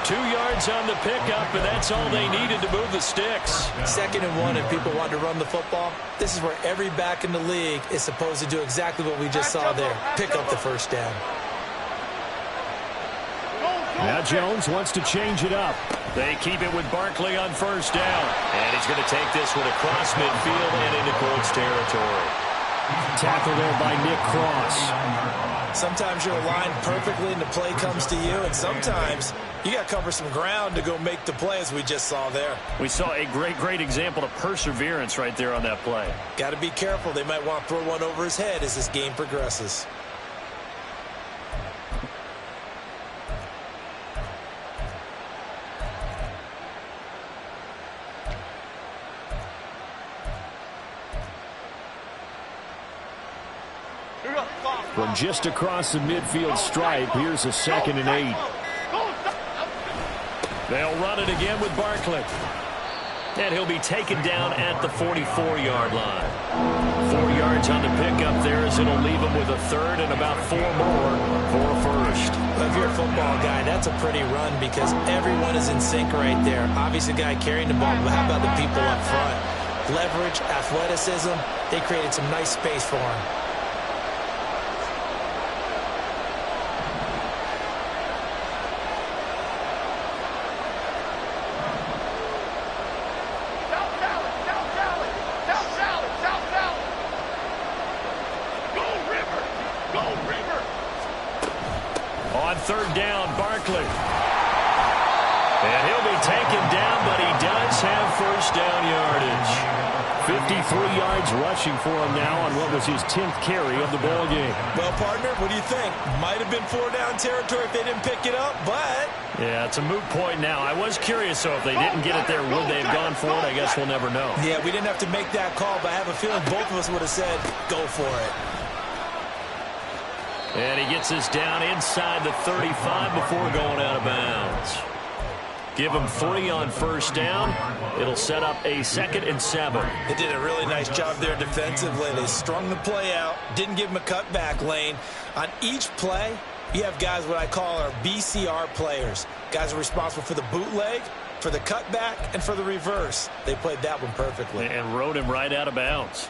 2 yards on the pickup, and that's all they needed to move the sticks. 2nd and 1, if people want to run the football, this is where every back in the league is supposed to do exactly what we just saw there. Pick up the first down. Now Jones wants to change it up. They keep it with Barkley on first down. And he's going to take this one across midfield and into Colts territory. Tackle there by Nick Cross. Sometimes you're aligned perfectly and the play comes to you, and sometimes you got to cover some ground to go make the play, as we just saw there. We saw a great example of perseverance right there on that play. Got to be careful. They might want to throw one over his head as this game progresses. From just across the midfield stripe, here's a 2nd and 8. They'll run it again with Barkley. And he'll be taken down at the 44-yard line. 4 yards on the pickup there as it'll leave him with a 3rd and about 4 more for a first. Well, if you're a football guy, that's a pretty run because everyone is in sync right there. Obviously, the guy carrying the ball, but how about the people up front? Leverage, athleticism, they created some nice space for him. On 3rd down, Barkley. And he'll be taken down, but he does have first down yardage. 53 yards rushing for him now on what was his 10th carry of the ball game. Well, partner, what do you think? Might have been 4-down territory if they didn't pick it up, but... Yeah, it's a moot point now. I was curious, though, if they didn't get it there, would they have gone for it? I guess we'll never know. Yeah, we didn't have to make that call, but I have a feeling both of us would have said, go for it. And he gets us down inside the 35 before going out of bounds. Give him 3 on first down. It'll set up a 2nd and 7. They did a really nice job there defensively. They strung the play out, didn't give him a cutback lane. On each play, you have guys what I call our BCR players. Guys are responsible for the bootleg, for the cutback, and for the reverse. They played that one perfectly. And rode him right out of bounds.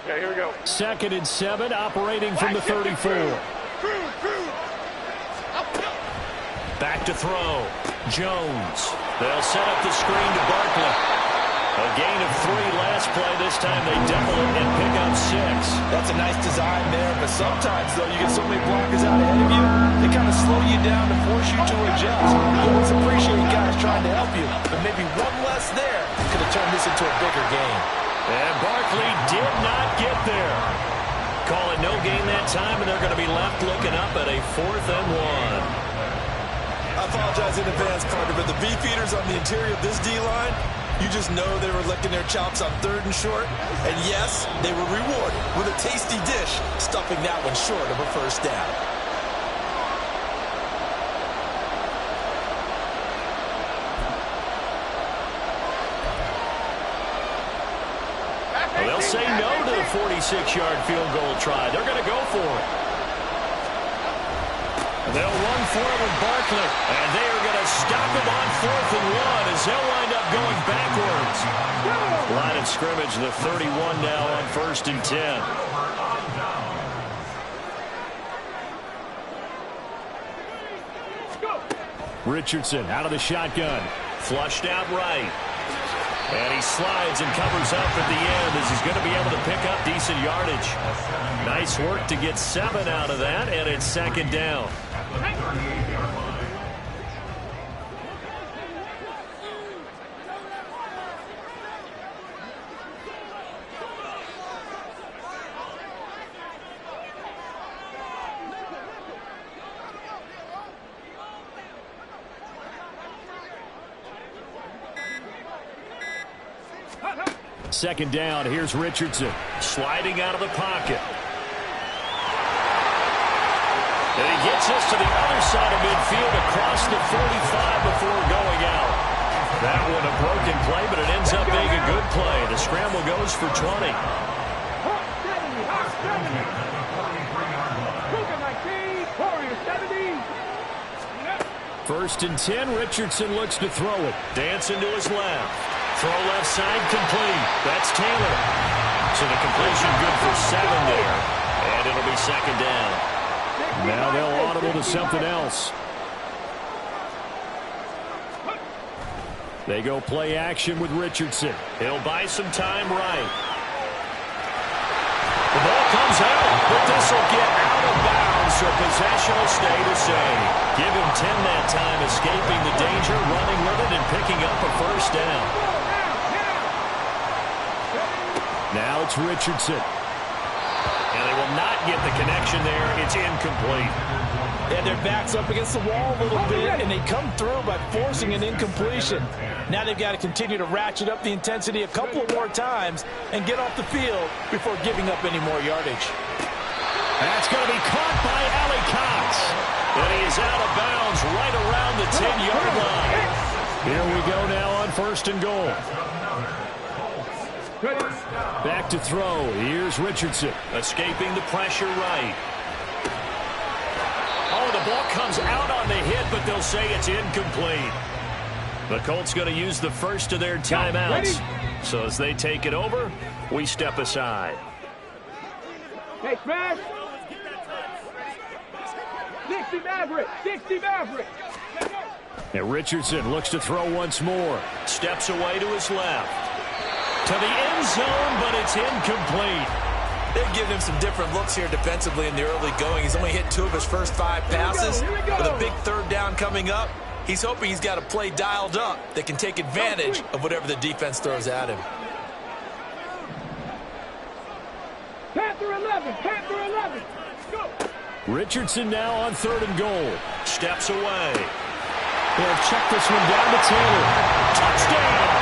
Okay, here we go. 2nd and 7, operating from the 34. Back to throw. Jones. They'll set up the screen to Barkley. A gain of 3 last play. This time they double it and pick up 6. That's a nice design there, but sometimes, though, you get so many blockers out ahead of you, they kind of slow you down to force you to adjust. You always appreciate guys trying to help you, but maybe one less there could have turned this into a bigger game. And Barkley did not get there. Call it no gain that time, and they're going to be left looking up at a 4th and 1. I apologize in advance, partner, but the beefeaters on the interior of this D-line, you just know they were licking their chops on 3rd and short. And yes, they were rewarded with a tasty dish, stuffing that one short of a first down. Well, they'll say no to the 46-yard field goal try. They're going to go for it. They'll run for it with Barkley, and they are going to stop him on 4th and 1 as they'll wind up going backwards. Line of scrimmage, the 31 now on 1st and 10. Richardson out of the shotgun. Flushed out right. And he slides and covers up at the end as he's going to be able to pick up decent yardage. Nice work to get 7 out of that, and it's second down. Second down, here's Richardson. Sliding out of the pocket. And he gets us to the other side of midfield across the 45 before going out. That one a broken play, but it ends up being a good play. The scramble goes for 20. First and 10, Richardson looks to throw it. Dancing to his left. Throw left side complete. That's Taylor. So the completion good for 7 there. And it'll be second down. Now they'll audible to something else. They go play action with Richardson. He'll buy some time right. The ball comes out, but this will get out of bounds, so possession will stay the same. Give him 10 that time, escaping the danger, running with it, and picking up a first down. Now it's Richardson. And they will not get the connection there. It's incomplete. And their back's up against the wall a little bit, and they come through by forcing an incompletion. Now they've got to continue to ratchet up the intensity a couple more times and get off the field before giving up any more yardage. That's going to be caught by Allie Cox. And he is out of bounds right around the 10-yard line. Here we go now on first and goal. Back to throw. Here's Richardson. Escaping the pressure right. Oh, the ball comes out on the hit, but they'll say it's incomplete. The Colts going to use the first of their timeouts. So as they take it over, we step aside. Hey, smash! 60 Maverick! 60 Maverick! And Richardson looks to throw once more. Steps away to his left. To the end zone, but it's incomplete. They've given him some different looks here defensively in the early going. He's only hit 2 of his first 5 passes. With a big third down coming up, he's hoping he's got a play dialed up that can take advantage of whatever the defense throws at him. Panther 11! Panther 11! Go! Richardson now on third and goal. Steps away. They'll check this one down to Taylor. Touchdown!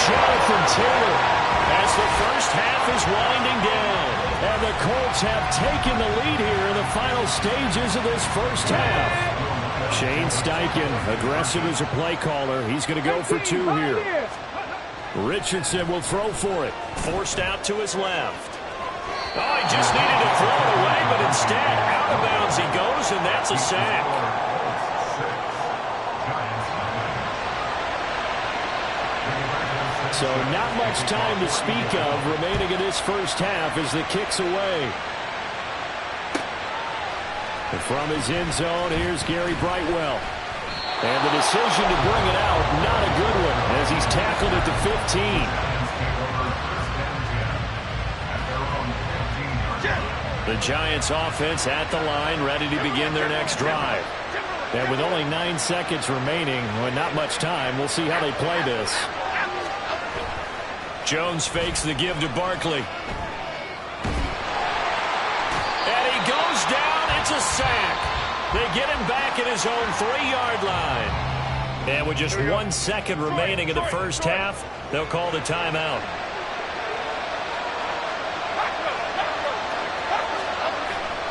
Jonathan Taylor. As the first half is winding down. And the Colts have taken the lead here in the final stages of this first half. Shane Steichen, aggressive as a play caller. He's going to go for 2 here. Richardson will throw for it. Forced out to his left. Oh, he just needed to throw it away, but instead, out of bounds he goes, and that's a sack. So not much time to speak of remaining in this first half as the kick's away. And from his end zone, here's Gary Brightwell. And the decision to bring it out, not a good one, as he's tackled at the 15. The Giants offense at the line, ready to begin their next drive. And with only 9 seconds remaining, well, not much time, we'll see how they play this. Jones fakes the give to Barkley. And he goes down. It's a sack. They get him back at his own 3-yard line. And with just 1 second remaining in the first half, they'll call the timeout.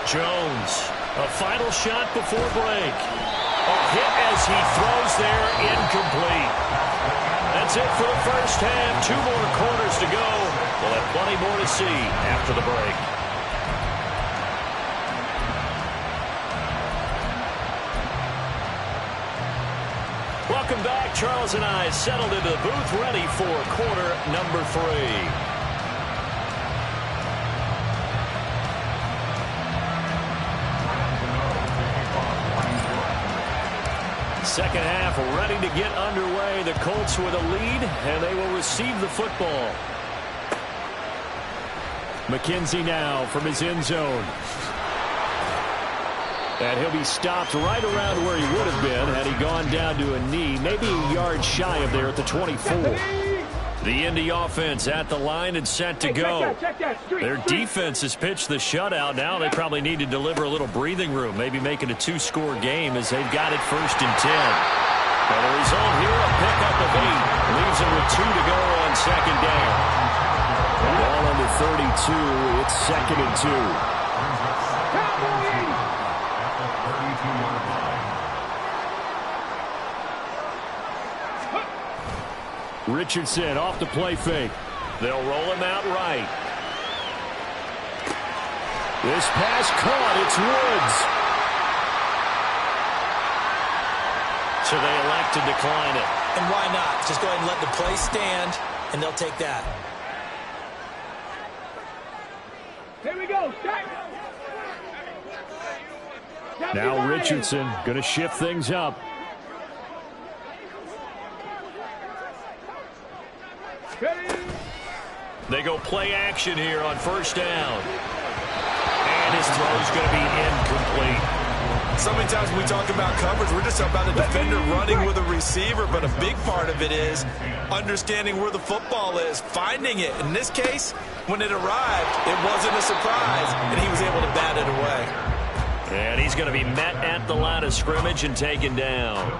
Jones, a final shot before break. A hit as he throws there, incomplete. That's it for the first half. 2 more quarters to go. We'll have plenty more to see after the break. Welcome back. Charles and I settled into the booth, ready for quarter number 3. Second half ready to get underway. The Colts with a lead, and they will receive the football. McKenzie now from his end zone. And he'll be stopped right around where he would have been had he gone down to a knee, maybe a yard shy of there at the 24. The Indy offense at the line and set to go. Their defense has pitched the shutout. Now they probably need to deliver a little breathing room, maybe make it a two-score game as they've got it 1st and 10. And the result here, a pickup of 8. Leaves them with 2 to go on 2nd down. Ball on the 32. It's 2nd and 2. Richardson off the play fake. They'll roll him out right. This pass caught. It's Woods. So they elect to decline it. And why not? Just go ahead and let the play stand, and they'll take that. Here we go. Now Richardson going to shift things up. They go play action here on 1st down. And his throw's going to be incomplete. So many times when we talk about coverage, we're just about a defender running with a receiver, but a big part of it is understanding where the football is, finding it. In this case, when it arrived, it wasn't a surprise, and he was able to bat it away. And he's going to be met at the line of scrimmage and taken down.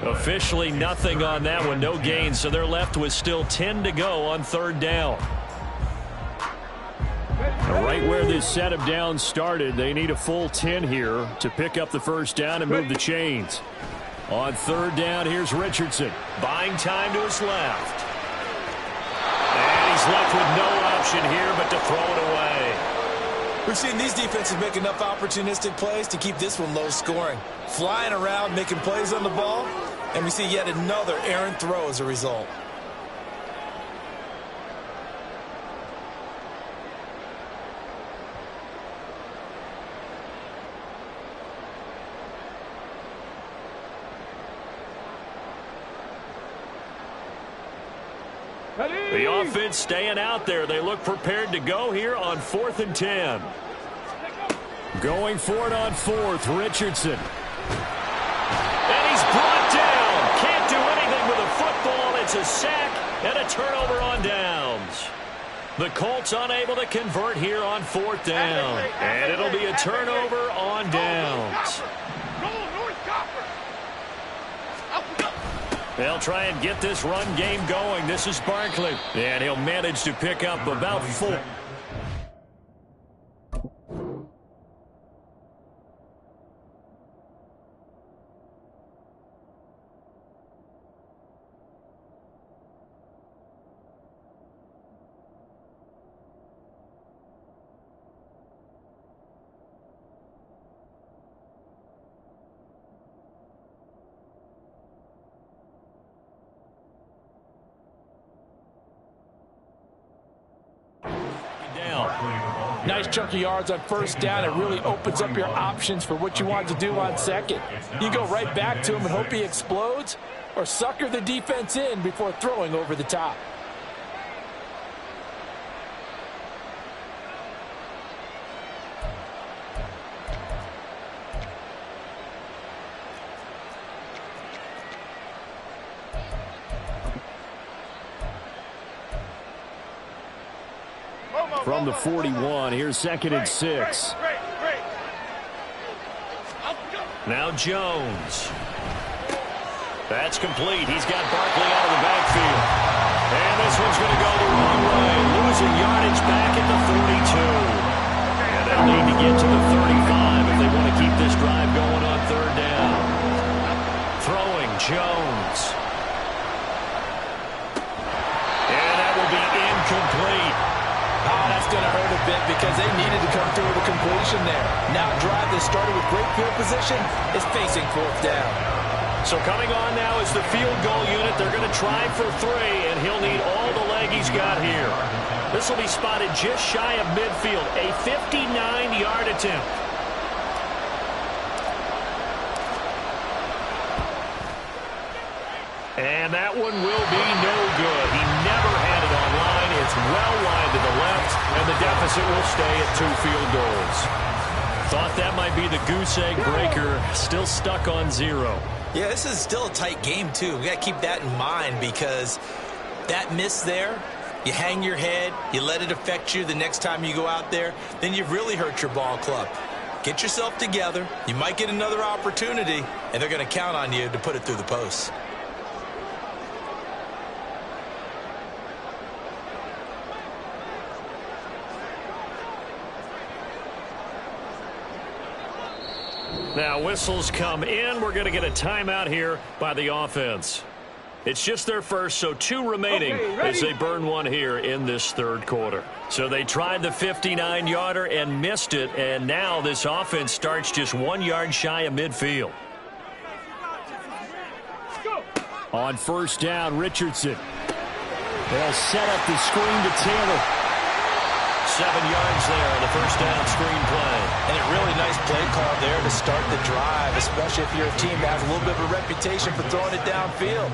Officially nothing on that one, no gain, so they're left with still 10 to go on 3rd down. Right where this set of downs started, they need a full 10 here to pick up the 1st down and move the chains. On 3rd down, here's Richardson. Buying time to his left. And he's left with no option here but to throw it away. We've seen these defenses make enough opportunistic plays to keep this one low scoring. Flying around, making plays on the ball, and we see yet another errant throw as a result. The offense staying out there. They look prepared to go here on 4th and 10. Going for it on 4th, Richardson. And he's brought down. Can't do anything with a football. It's a sack and a turnover on downs. The Colts unable to convert here on 4th down. And it'll be a turnover on downs. They'll try and get this run game going. This is Barkley. And he'll manage to pick up about 4. Nice chunk of yards on 1st down. It really opens up your options for what you want to do on 2nd. You go right back to him and hope he explodes, or sucker the defense in before throwing over the top. From the 41, here's 2nd and 6. Now Jones. That's complete. He's got Barkley out of the backfield. And this one's going to go the wrong way. Losing yardage back at the 42. And they'll need to get to the 35 if they want to keep this drive going on 3rd down. Throwing Jones. And that will be incomplete. Oh, that's going to hurt a bit because they needed to come through with a completion there. Now a drive that started with great field position is facing 4th down. So coming on now is the field goal unit. They're going to try for 3, and he'll need all the leg he's got here. This will be spotted just shy of midfield, a 59-yard attempt. And that one will be no good. He never had it on line. It's well wide to the left, and the deficit will stay at 2 field goals. Thought that might be the goose egg breaker. Still stuck on 0. Yeah, this is still a tight game, too. We got to keep that in mind because that miss there, you hang your head, you let it affect you the next time you go out there, then you've really hurt your ball club. Get yourself together. You might get another opportunity, and they're going to count on you to put it through the post. Now whistles come in. We're going to get a timeout here by the offense. It's just their first, so 2 remaining as they burn one here in this third quarter. So they tried the 59-yarder and missed it, and now this offense starts just 1 yard shy of midfield. On first down, Richardson. They'll set up the screen to Taylor. 7 yards there on the first down screen play. And a really nice play call there to start the drive, especially if you're a team that has a little bit of a reputation for throwing it downfield.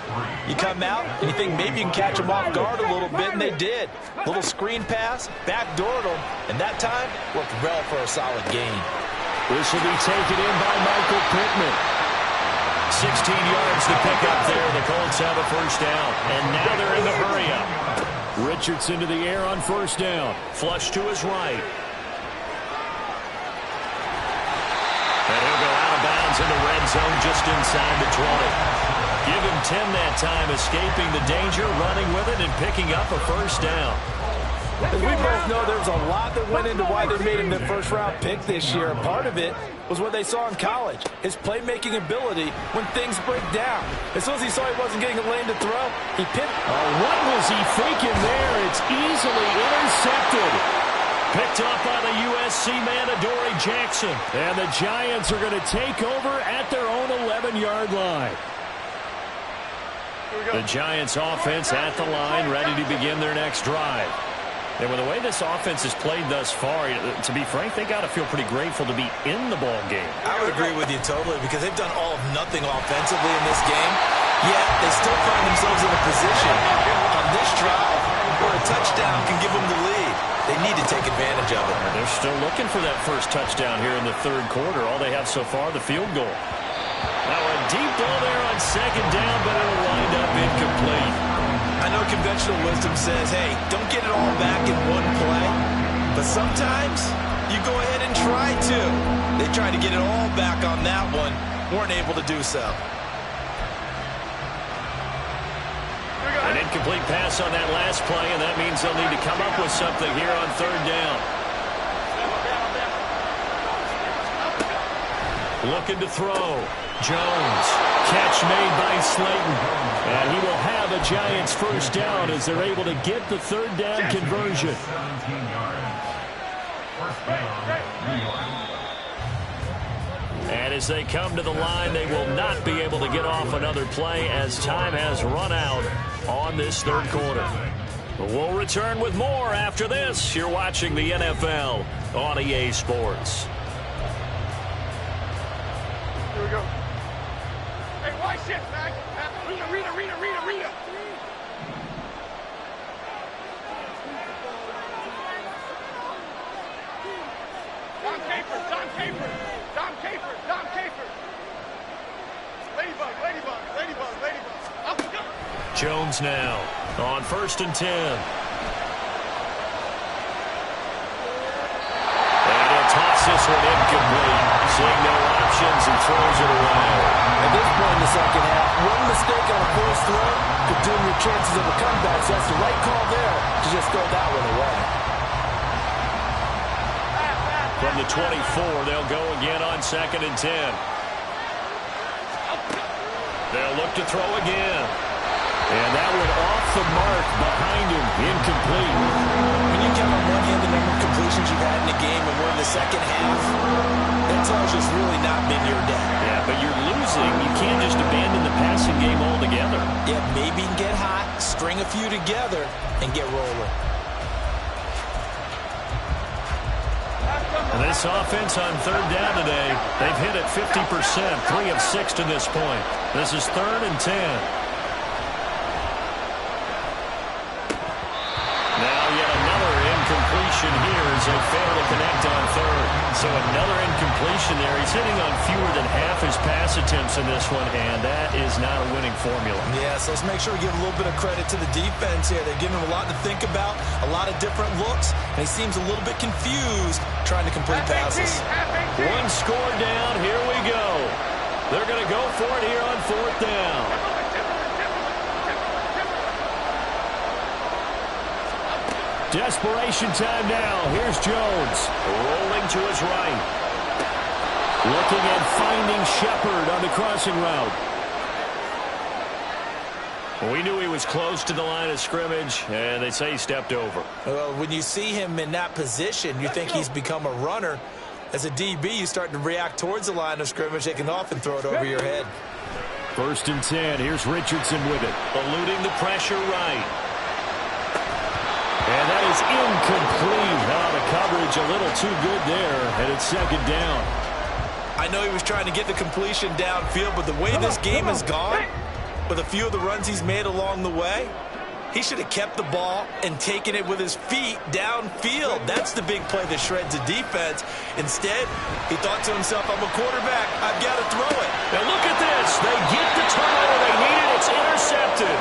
You come out and you think maybe you can catch them off guard a little bit, and they did. Little screen pass, backdoored them, and that time worked well for a solid gain. This will be taken in by Michael Pittman. 16 yards to pick up there. The Colts have a first down, and now they're in the hurry-up. Richardson to the air on first down. Flush to his right. And he'll go out of bounds in the red zone just inside the 20. Give him 10 that time, escaping the danger, running with it, and picking up a first down. As we both know, there's a lot that went into why they made him their first-round pick this year. Part of it was what they saw in college, his playmaking ability when things break down. As soon as he saw he wasn't getting a lane to throw, he pivoted. Oh, what was he thinking there? It's easily intercepted. Picked up by the USC man, Adoree Jackson. And the Giants are going to take over at their own 11-yard line. The Giants offense at the line, ready to begin their next drive. And with the way this offense has played thus far, to be frank, they got to feel pretty grateful to be in the ball game. I would agree with you totally because they've done all of nothing offensively in this game. Yet they still find themselves in a position on this drive where a touchdown can give them the lead. They need to take advantage of it. They're still looking for that first touchdown here in the third quarter. All they have so far, the field goal. Now a deep ball there on second down, but it'll wind up incomplete. I know conventional wisdom says, hey, don't get it all back in one play. But sometimes you go ahead and try to. They tried to get it all back on that one. Weren't able to do so. An incomplete pass on that last play, and that means they'll need to come up with something here on third down. Looking to throw. Jones. Catch made by Slayton. And he will have a Giants first down as they're able to get the third down conversion. 17 yards. First down, New York. And as they come to the line, they will not be able to get off another play as time has run out on this third quarter. We'll return with more after this. You're watching the NFL on EA Sports. Here we go. Hey, watch this, man. Read. Dom Capers. Ladybug. Up and go. Jones now on 1st and 10. And he'll toss this one incomplete. Seeing no options and throws it away. At this point in the second half, one mistake on a forced throw could doom your chances of a comeback. So that's the right call there to just throw that one away. From the 24, they'll go again on 2nd and 10. They'll look to throw again. And that one off the mark behind him, incomplete. When you count on one hand the number of completions you've had in a game and we're in the second half, that tells you it's really not been your day. Yeah, but you're losing. You can't just abandon the passing game altogether. Yeah, maybe you can get hot, string a few together, and get rolling. And this offense on third down today, they've hit it 50%, 3 of 6 to this point. This is 3rd and 10. as they fail to connect on third. So another incompletion there. He's hitting on fewer than half his pass attempts in this one, and that is not a winning formula. Yeah, so let's make sure we give a little bit of credit to the defense here. They're giving him a lot to think about, a lot of different looks, and he seems a little bit confused trying to complete passes. One score down. Here we go. They're going to go for it here on fourth down. Desperation time now. Here's Jones. Rolling to his right. Looking and finding Shepard on the crossing route. We knew he was close to the line of scrimmage, and they say he stepped over. Well, when you see him in that position, you think he's become a runner. As a DB, you start to react towards the line of scrimmage. They can often throw it over your head. 1st and 10. Here's Richardson with it. Eluding the pressure right. And that is incomplete. The coverage a little too good there, and it's 2nd down. I know he was trying to get the completion downfield, but the way this game has gone, with a few of the runs he's made along the way, he should have kept the ball and taken it with his feet downfield. That's the big play that shreds the defense. Instead, he thought to himself, I'm a quarterback. I've got to throw it. Now look at this. They get the turnover they needed. It's intercepted.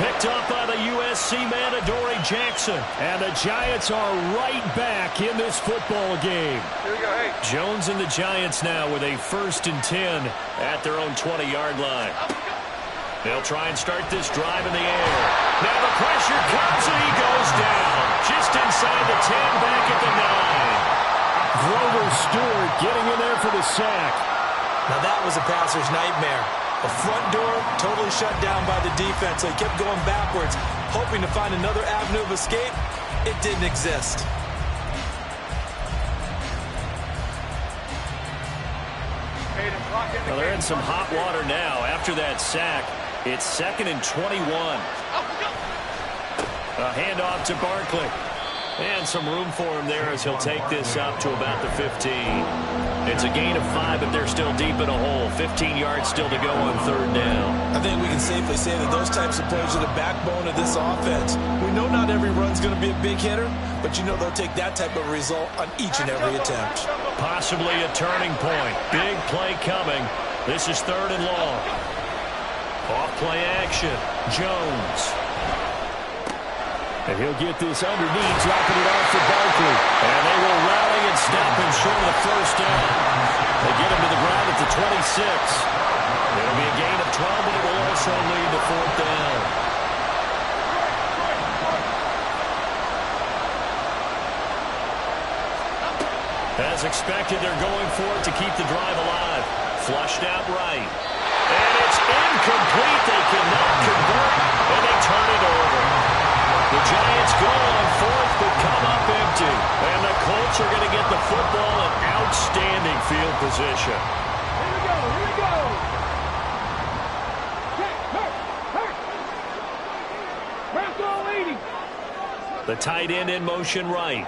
Picked up by the USC man, Adoree Jackson. And the Giants are right back in this football game. Here we go, hey. Jones and the Giants now with a 1st and 10 at their own 20-yard line. They'll try and start this drive in the air. Now the pressure comes and he goes down. Just inside the 10, back at the 9. Grover Stewart getting in there for the sack. Now that was a passer's nightmare. The front door totally shut down by the defense. So he kept going backwards, hoping to find another avenue of escape. It didn't exist. Well, they're in some hot water now. After that sack, it's 2nd and 21. A handoff to Barkley. And some room for him there as he'll take this up to about the 15. It's a gain of 5, but they're still deep in a hole. 15 yards still to go on 3rd down. I think we can safely say that those types of plays are the backbone of this offense. We know not every run's going to be a big hitter, but you know they'll take that type of result on each and every attempt. Possibly a turning point. Big play coming. This is 3rd and long. Off play action. Jones. And he'll get this underneath, dropping it off for Barkley. And they will rally and stop him short of the 1st down. They get him to the ground at the 26. It'll be a gain of 12, but it will also lead to 4th down. As expected, they're going for it to keep the drive alive. Flushed out right. And it's incomplete. They cannot convert, and they turn it over. The Giants go on 4th, but come up empty. And the Colts are going to get the football in outstanding field position. Here we go, here we go. Press all 80. The tight end in motion right.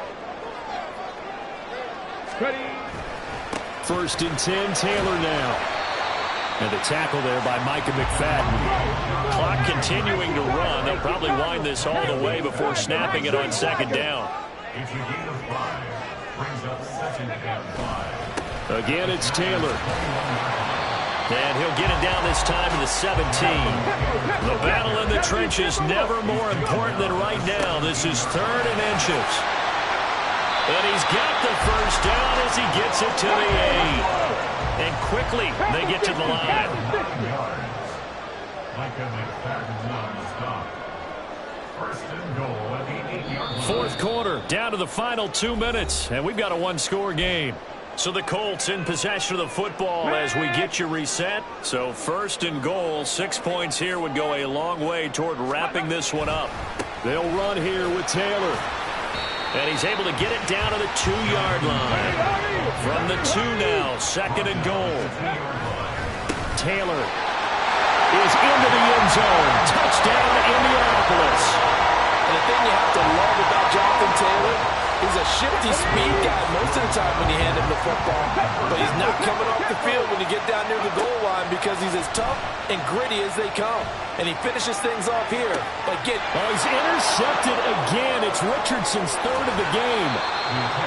Ready. 1st and 10, Taylor now. And the tackle there by Micah McFadden. Clock continuing to run. They'll probably wind this all the way before snapping it on 2nd down. It's a gain of 5. Brings up 2nd and 5. Again, it's Taylor. And he'll get it down this time to the 17. The battle in the trenches never more important than right now. This is 3rd and inches. And he's got the 1st down as he gets it to the 8. And quickly, they get to the line. Micah McFadden on the stop. 1st and goal at the 8-yard line. 4th quarter, down to the final 2 minutes, and we've got a 1-score game. So the Colts in possession of the football as we get you reset. So 1st and goal, 6 points here would go a long way toward wrapping this one up. They'll run here with Taylor. And he's able to get it down to the 2-yard line. From the 2 now, 2nd and goal. Taylor is into the end zone. Touchdown, Indianapolis. And the thing you have to love about Jonathan Taylor He's a shifty speed guy most of the time when you hand him the football. But he's not coming off the field when you get down near the goal line because he's as tough and gritty as they come. And he finishes things off here. Oh, he's intercepted again. It's Richardson's third of the game.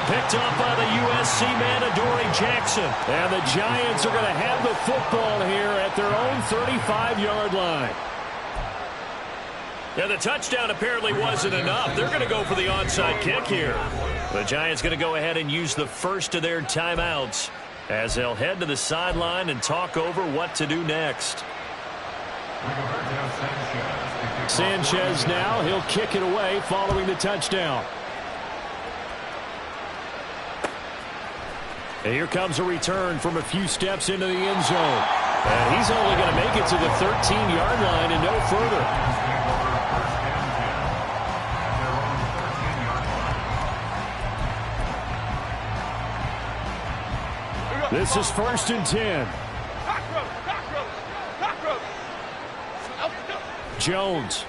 Picked up by the USC man, Adoree Jackson. And the Giants are going to have the football here at their own 35-yard line. Yeah, the touchdown apparently wasn't enough. They're going to go for the onside kick here. The Giants going to go ahead and use the first of their timeouts as they'll head to the sideline and talk over what to do next. Sanchez now, he'll kick it away following the touchdown. And here comes a return from a few steps into the end zone. And he's only going to make it to the 13-yard line and no further. This is 1st and 10. Jones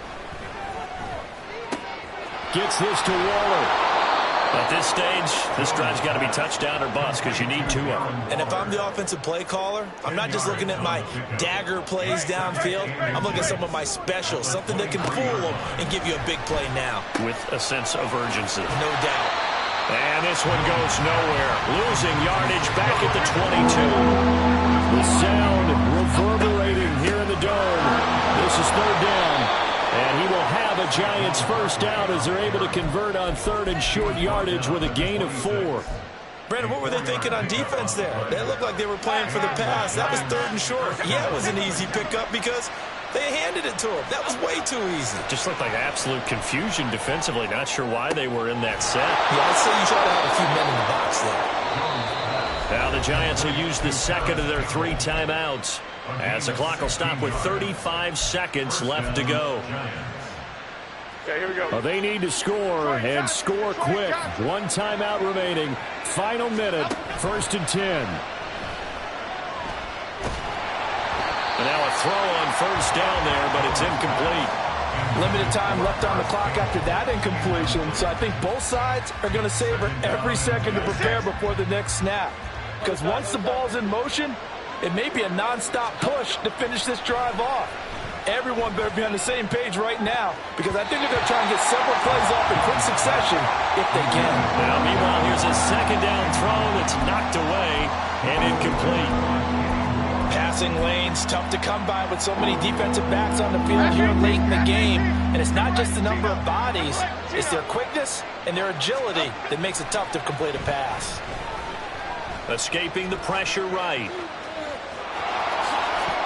gets this to Waller. At this stage, this drive's got to be touchdown or bust because you need two of them. And if I'm the offensive play caller, I'm not just looking at my dagger plays downfield. I'm looking at some of my specials, something that can fool them and give you a big play now. With a sense of urgency. No doubt. And this one goes nowhere. Losing yardage back at the 22. The sound reverberating here in the dome. This is 3rd down. And he will have a Giants first down as they're able to convert on 3rd and short yardage with a gain of 4. Brandon, what were they thinking on defense there? They looked like they were playing for the pass. That was 3rd and short. Yeah, it was an easy pickup because they handed it to him. That was way too easy. Just looked like absolute confusion defensively. Not sure why they were in that set. Yeah, I'd say you try to have a few men in the box there. Now the Giants will use the second of their 3 timeouts as the clock will stop with 35 seconds left to go. Okay, here we go. Well, they need to score and score quick. 1 timeout remaining. Final minute. 1st and 10. And now a throw on 1st down there, but it's incomplete. Limited time left on the clock after that incompletion, so I think both sides are going to savor every second to prepare before the next snap. Because once the ball's in motion, it may be a non-stop push to finish this drive off. Everyone better be on the same page right now because I think they're going to try and get several plays off in quick succession if they can. Now, meanwhile, here's a 2nd down throw that's knocked away and incomplete. Passing lanes, tough to come by with so many defensive backs on the field here late in the game. And it's not just the number of bodies, it's their quickness and their agility that makes it tough to complete a pass. Escaping the pressure right.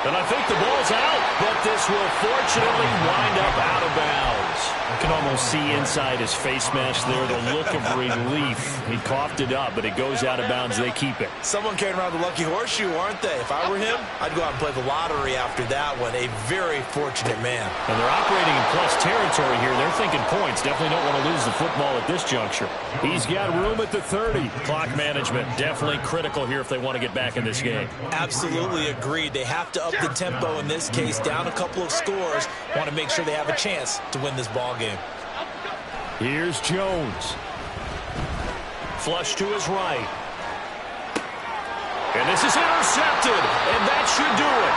And I think the ball's out, but this will fortunately wind up out of bounds. I can almost see inside his face mask there the look of relief. He coughed it up, but it goes out of bounds. They keep it. Someone carrying around the lucky horseshoe, aren't they? If I were him, I'd go out and play the lottery after that one. A very fortunate man. And they're operating in plus territory here. They're thinking points. Definitely don't want to lose the football at this juncture. He's got room at the 30. Clock management definitely critical here if they want to get back in this game. Absolutely agreed. They have to up the tempo in this case, down a couple of scores. Want to make sure they have a chance to win this ball game. Here's Jones. Flush to his right. And this is intercepted, and that should do it.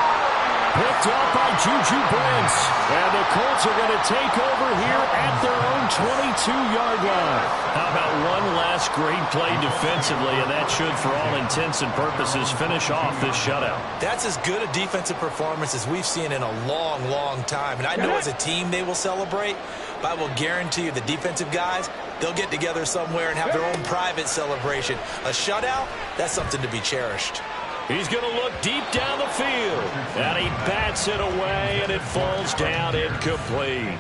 Picked up by Juju Brents. And the Colts are going to take over here at their own 22-yard line. How about one last great play defensively, and that should, for all intents and purposes, finish off this shutout. That's as good a defensive performance as we've seen in a long, long time. And I know as a team they will celebrate, but I will guarantee you the defensive guys, they'll get together somewhere and have their own private celebration. A shutout, that's something to be cherished. He's going to look deep down the field. And he bats it away, and it falls down incomplete.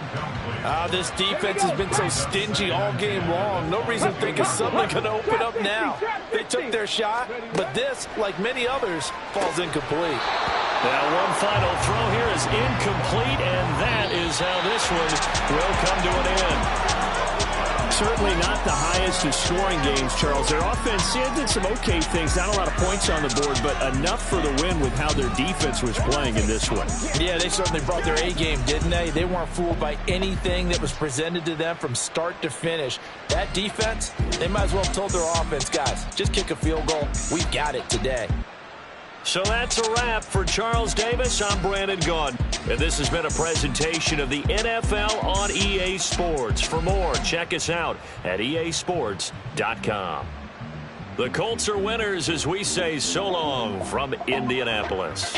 This defense has been so stingy all game long. No reason to think it's suddenly going to open up now. They took their shot, but this, like many others, falls incomplete. Now one final throw here is incomplete, and that is how this one will come to an end. Certainly not the highest of scoring games, Charles. Their offense did some okay things. Not a lot of points on the board, but enough for the win with how their defense was playing in this one. Yeah, they certainly brought their A game, didn't they? They weren't fooled by anything that was presented to them from start to finish. That defense, they might as well have told their offense, guys, just kick a field goal. We've got it today. So that's a wrap for Charles Davis. I'm Brandon Gaudin. And this has been a presentation of the NFL on EA Sports. For more, check us out at easports.com. The Colts are winners as we say so long from Indianapolis.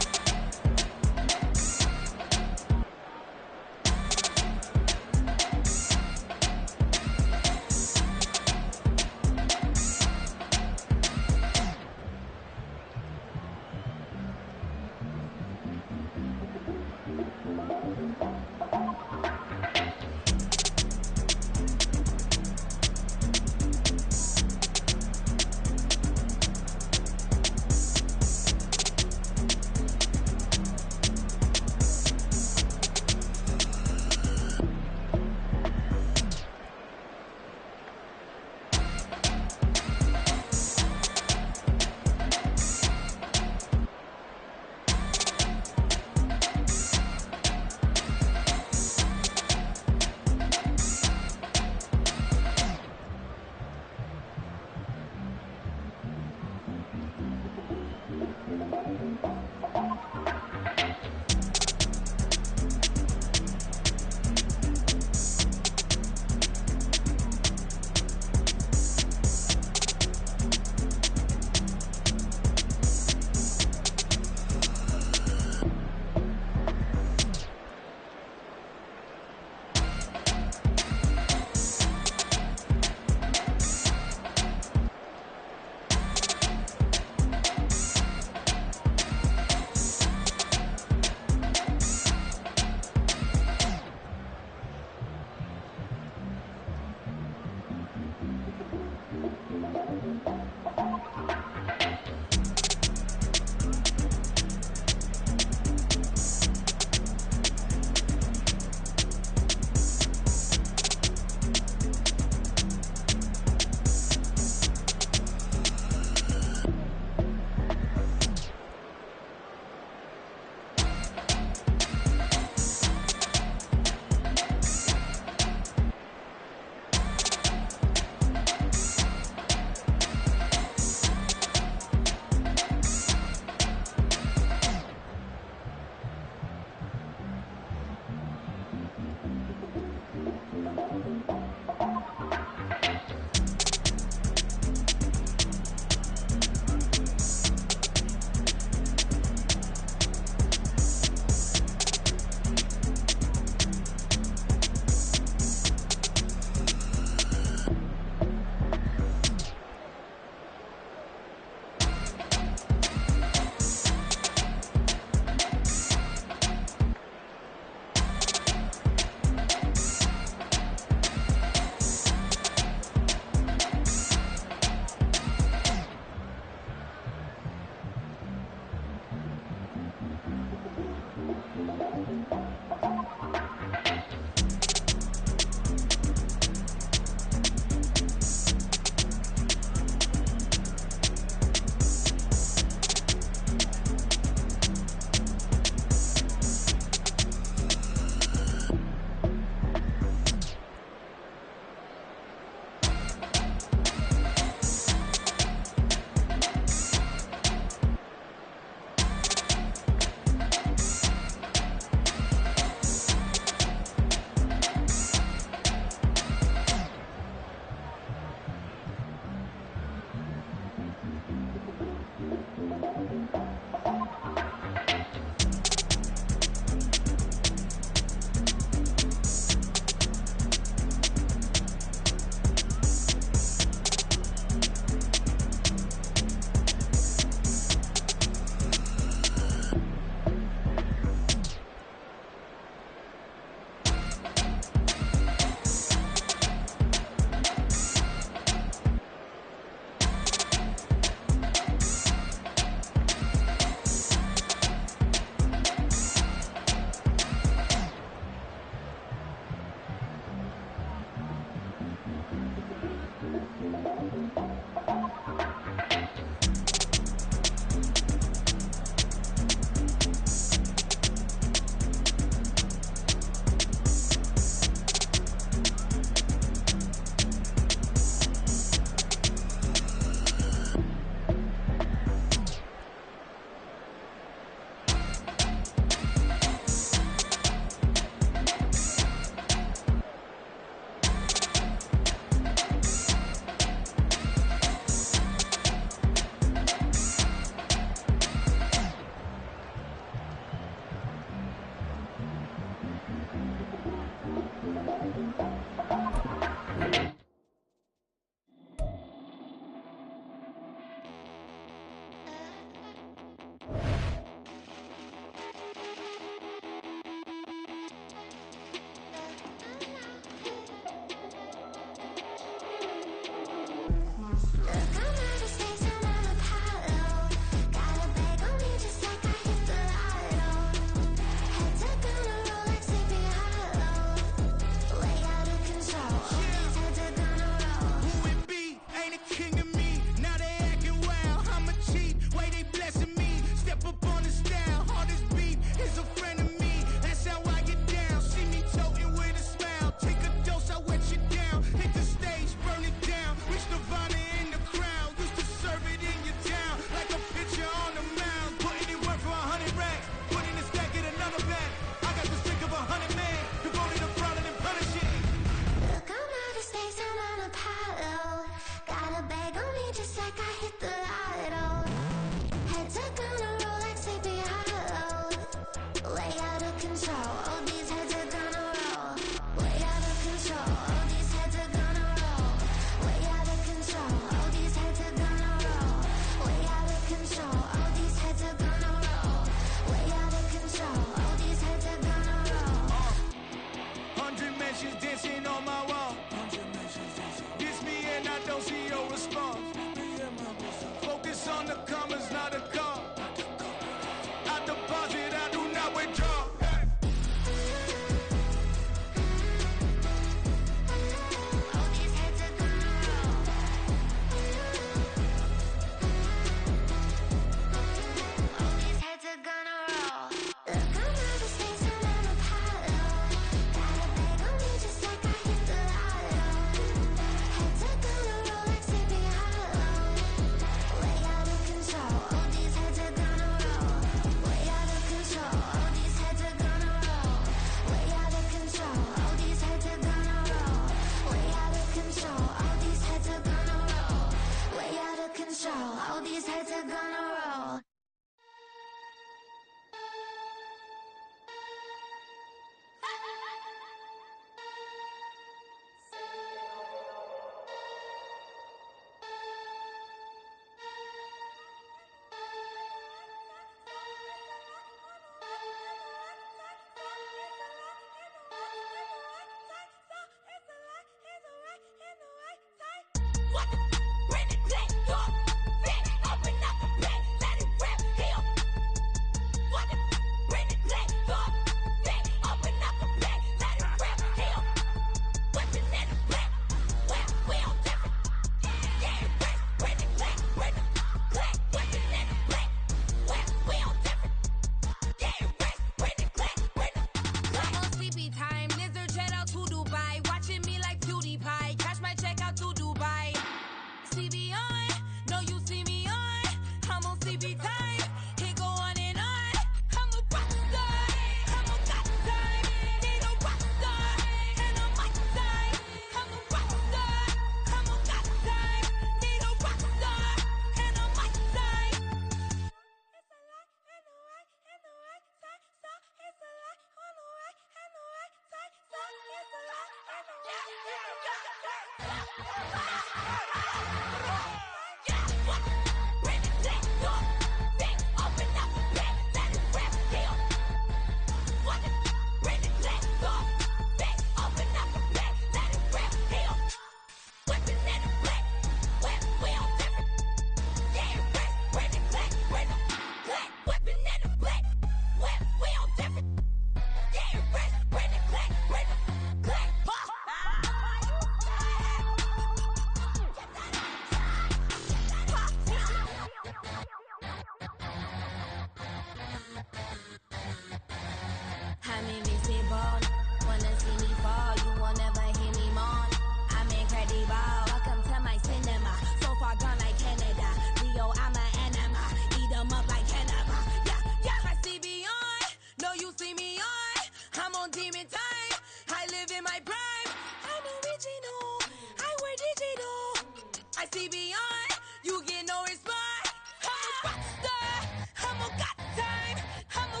I'm a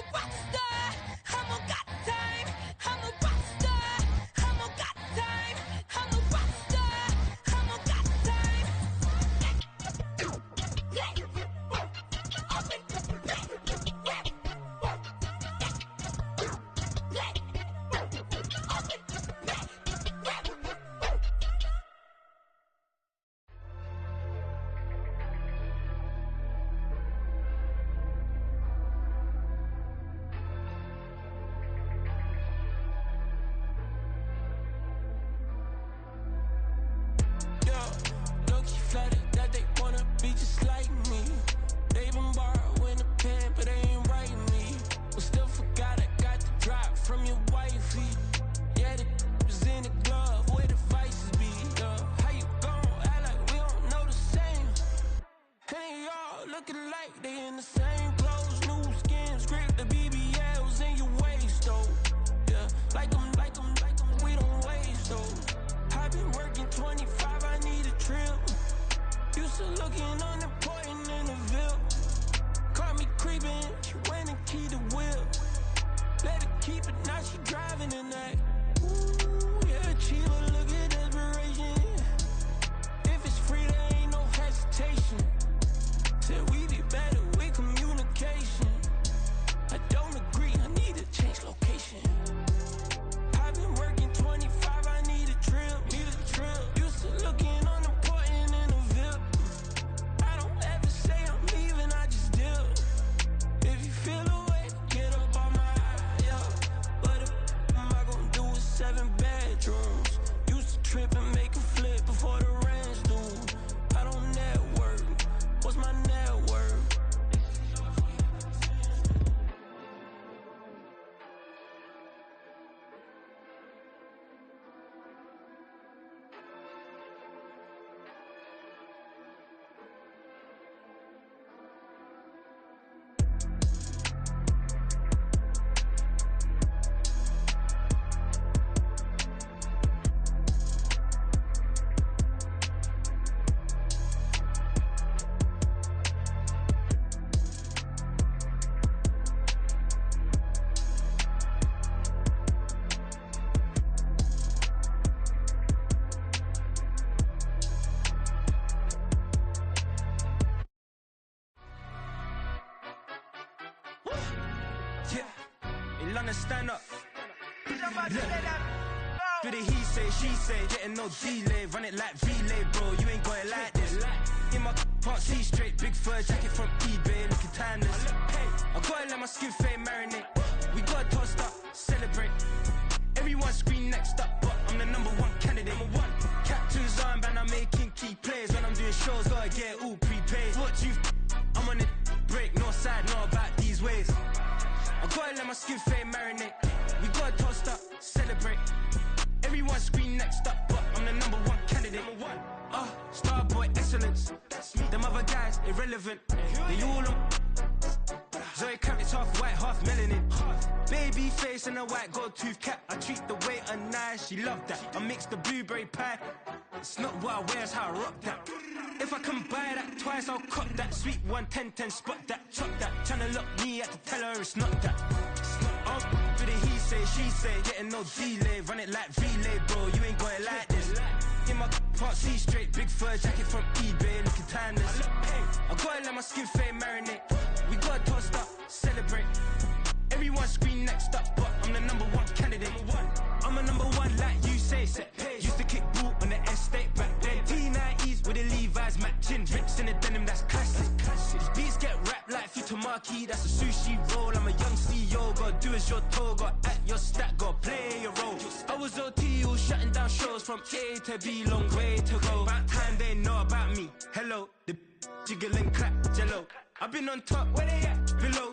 rock star. I'm a Used to looking unimportant in the Ville. Caught me creeping, she went and keyed the wheel. Let her keep it, now she driving tonight. Ooh, yeah, achiever, look at desperation. If it's free, there ain't no hesitation. Said we be better with communication. I don't agree, I need to change location. I've been working 25, I need a trip, Used to looking unimportant in the Ville. I don't ever say I'm leaving, I just deal. If you feel away, get up on my eye, yeah. What am I gonna do with 7 bedrooms? Used to trip and make a flip before the rent's due. I don't network, what's my net worth? Yeah, London stand up. Do the he say, she say, getting no delay. Run it like relay, bro, you ain't got it like this. In my can't see straight, big fur jacket from eBay, looking timeless. I gotta let my skin fade marinate. We gotta toast up, celebrate. Everyone scream next up, but I'm the #1 candidate. Captain's armband, I'm making key plays. When I'm doing shows, gotta get it all prepaid. What you I'm on it, break, no side, know about these ways. I gotta let my skin fade marinate. We gotta toast up, celebrate. Everyone scream next up, but I'm the #1 candidate. Starboy excellence. Them other guys irrelevant. They all on. Zoe Kravitz half white, half melanin. Baby face and a white gold tooth cap. I treat the waiter nice, she love that. I mix the blueberry pie. It's not what I wear, it's how I rock that. If I can buy that twice, I'll cut that. Sweet 110, spot that, chop that. Tryna lock me at the tell her it's not that. For the he say, she say, getting no delay. Run it like relay, bro, you ain't got it like this. In my can't see straight, big fur jacket from eBay, looking timeless. I gotta let my skin fade marinate. We gotta toast up, celebrate. Everyone scream next up, but I'm the #1 candidate. I'm a #1 like you say. Used to kick ball on the estate back then. T90s with the Levi's matching. Drips in the denim, that's classic. These beats get wrapped like Futamaki, that's a sushi roll. I'm a young CEO, gotta do as you're told. Gotta act your stat, gotta play your role. I was OT, all shutting down shows from A to B, long way to go. About time they know about me. Hello, the jiggling clap, jello. I've been on top, where they at? Below.